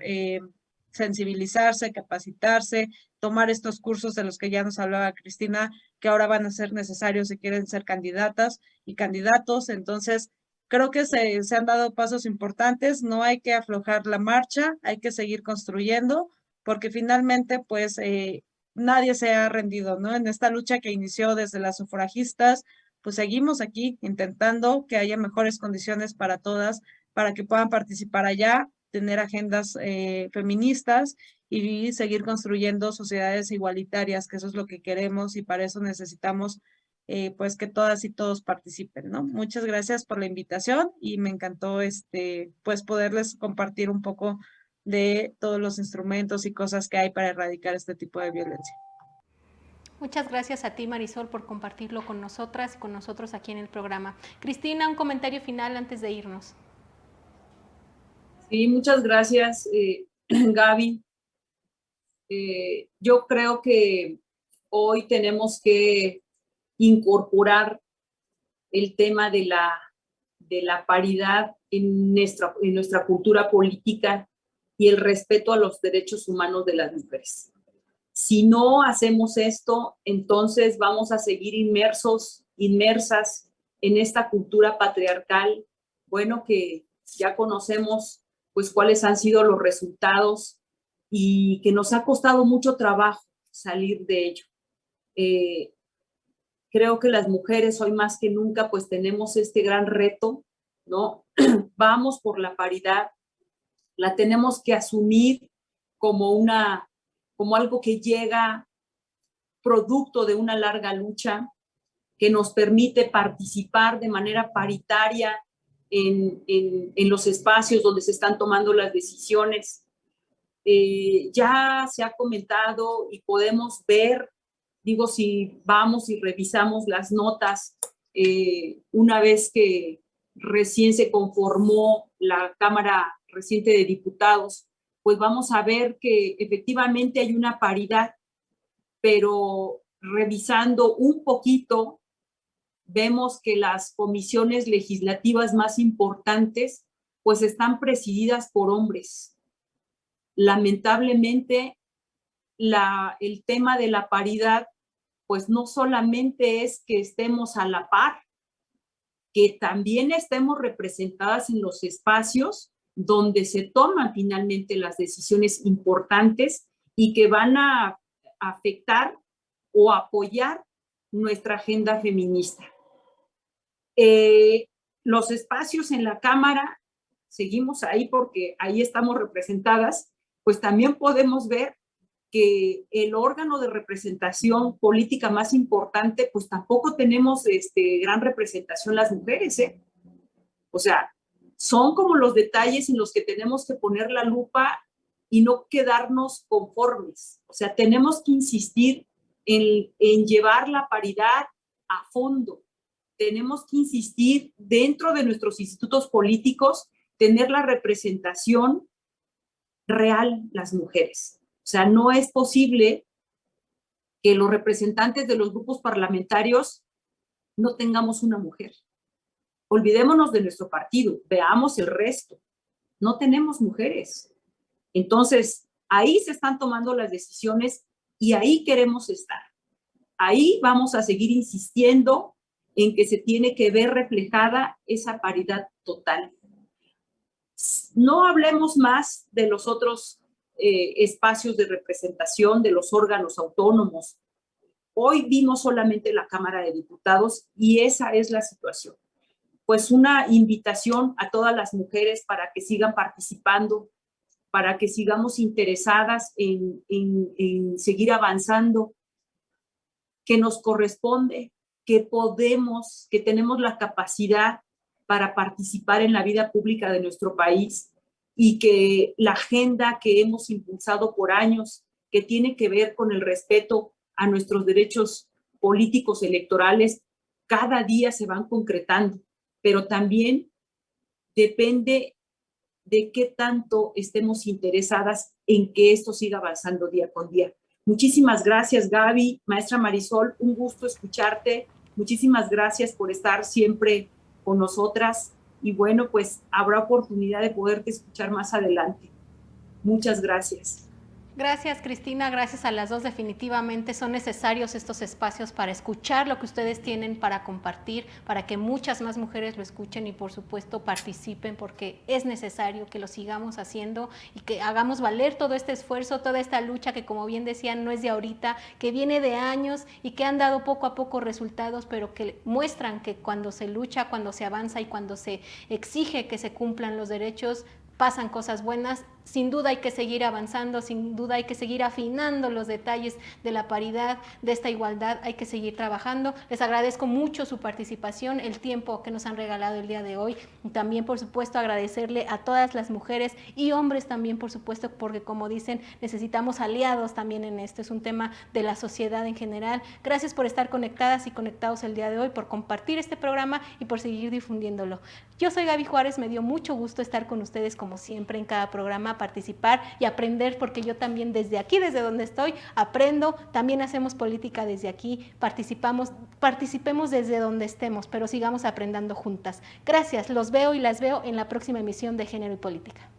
sensibilizarse, capacitarse, tomar estos cursos de los que ya nos hablaba Cristina, que ahora van a ser necesarios si quieren ser candidatas y candidatos. Entonces, creo que se han dado pasos importantes, no hay que aflojar la marcha, hay que seguir construyendo, porque finalmente, pues, nadie se ha rendido, ¿no? En esta lucha que inició desde las sufragistas, pues seguimos aquí intentando que haya mejores condiciones para todas, para que puedan participar allá, tener agendas feministas y seguir construyendo sociedades igualitarias, que eso es lo que queremos, y para eso necesitamos pues que todas y todos participen, ¿no? Muchas gracias por la invitación, y me encantó pues poderles compartir un poco de todos los instrumentos y cosas que hay para erradicar este tipo de violencia. Muchas gracias a ti, Marisol, por compartirlo con nosotras y con nosotros aquí en el programa. Cristina, un comentario final antes de irnos. Sí, muchas gracias, Gaby. Yo creo que hoy tenemos que incorporar el tema de la paridad en nuestra cultura política y el respeto a los derechos humanos de las mujeres. Si no hacemos esto, entonces vamos a seguir inmersas en esta cultura patriarcal, bueno, que ya conocemos pues cuáles han sido los resultados y que nos ha costado mucho trabajo salir de ello. Eh, Creo que las mujeres hoy más que nunca pues tenemos este gran reto, ¿no? Vamos por la paridad, la tenemos que asumir como algo que llega producto de una larga lucha que nos permite participar de manera paritaria en los espacios donde se están tomando las decisiones. Ya se ha comentado y podemos ver, digo, si vamos y revisamos las notas, una vez que recién se conformó la Cámara reciente de Diputados, pues vamos a ver que efectivamente hay una paridad, pero revisando un poquito, vemos que las comisiones legislativas más importantes pues están presididas por hombres. Lamentablemente, el tema de la paridad pues no solamente es que estemos a la par, que también estemos representadas en los espacios donde se toman finalmente las decisiones importantes y que van a afectar o apoyar nuestra agenda feminista. Los espacios en la Cámara, seguimos ahí porque ahí estamos representadas, pues también podemos ver que el órgano de representación política más importante, pues tampoco tenemos gran representación las mujeres, ¿eh? O sea, son como los detalles en los que tenemos que poner la lupa y no quedarnos conformes. O sea, tenemos que insistir en llevar la paridad a fondo. Tenemos que insistir dentro de nuestros institutos políticos, tener la representación real las mujeres. O sea, no es posible que los representantes de los grupos parlamentarios no tengamos una mujer. Olvidémonos de nuestro partido, veamos el resto. No tenemos mujeres. Entonces, ahí se están tomando las decisiones y ahí queremos estar. Ahí vamos a seguir insistiendo en que se tiene que ver reflejada esa paridad total. No hablemos más de los otros espacios de representación, de los órganos autónomos. Hoy vimos solamente la Cámara de Diputados y esa es la situación. Pues una invitación a todas las mujeres para que sigan participando, para que sigamos interesadas en seguir avanzando, que nos corresponde, que podemos, que tenemos la capacidad para participar en la vida pública de nuestro país y que la agenda que hemos impulsado por años, que tiene que ver con el respeto a nuestros derechos políticos electorales, cada día se van concretando, pero también depende de qué tanto estemos interesadas en que esto siga avanzando día con día. Muchísimas gracias, Gaby, maestra Marisol, un gusto escucharte. Muchísimas gracias por estar siempre con nosotras y bueno, pues habrá oportunidad de poderte escuchar más adelante. Muchas gracias. Gracias, Cristina, gracias a las dos. Definitivamente son necesarios estos espacios para escuchar lo que ustedes tienen para compartir, para que muchas más mujeres lo escuchen y por supuesto participen, porque es necesario que lo sigamos haciendo y que hagamos valer todo este esfuerzo, toda esta lucha que, como bien decían, no es de ahorita, que viene de años y que han dado poco a poco resultados, pero que muestran que cuando se lucha, cuando se avanza y cuando se exige que se cumplan los derechos, pasan cosas buenas. Sin duda hay que seguir avanzando, sin duda hay que seguir afinando los detalles de la paridad, de esta igualdad, hay que seguir trabajando. Les agradezco mucho su participación, el tiempo que nos han regalado el día de hoy. También, por supuesto, agradecerle a todas las mujeres y hombres también, por supuesto, porque como dicen, necesitamos aliados también en esto. Es un tema de la sociedad en general. Gracias por estar conectadas y conectados el día de hoy, por compartir este programa y por seguir difundiéndolo. Yo soy Gaby Juárez, me dio mucho gusto estar con ustedes como siempre en cada programa, participar y aprender, porque yo también desde aquí, desde donde estoy, aprendo, también hacemos política desde aquí, participemos desde donde estemos, pero sigamos aprendiendo juntas. Gracias, los veo y las veo en la próxima emisión de Género y Política.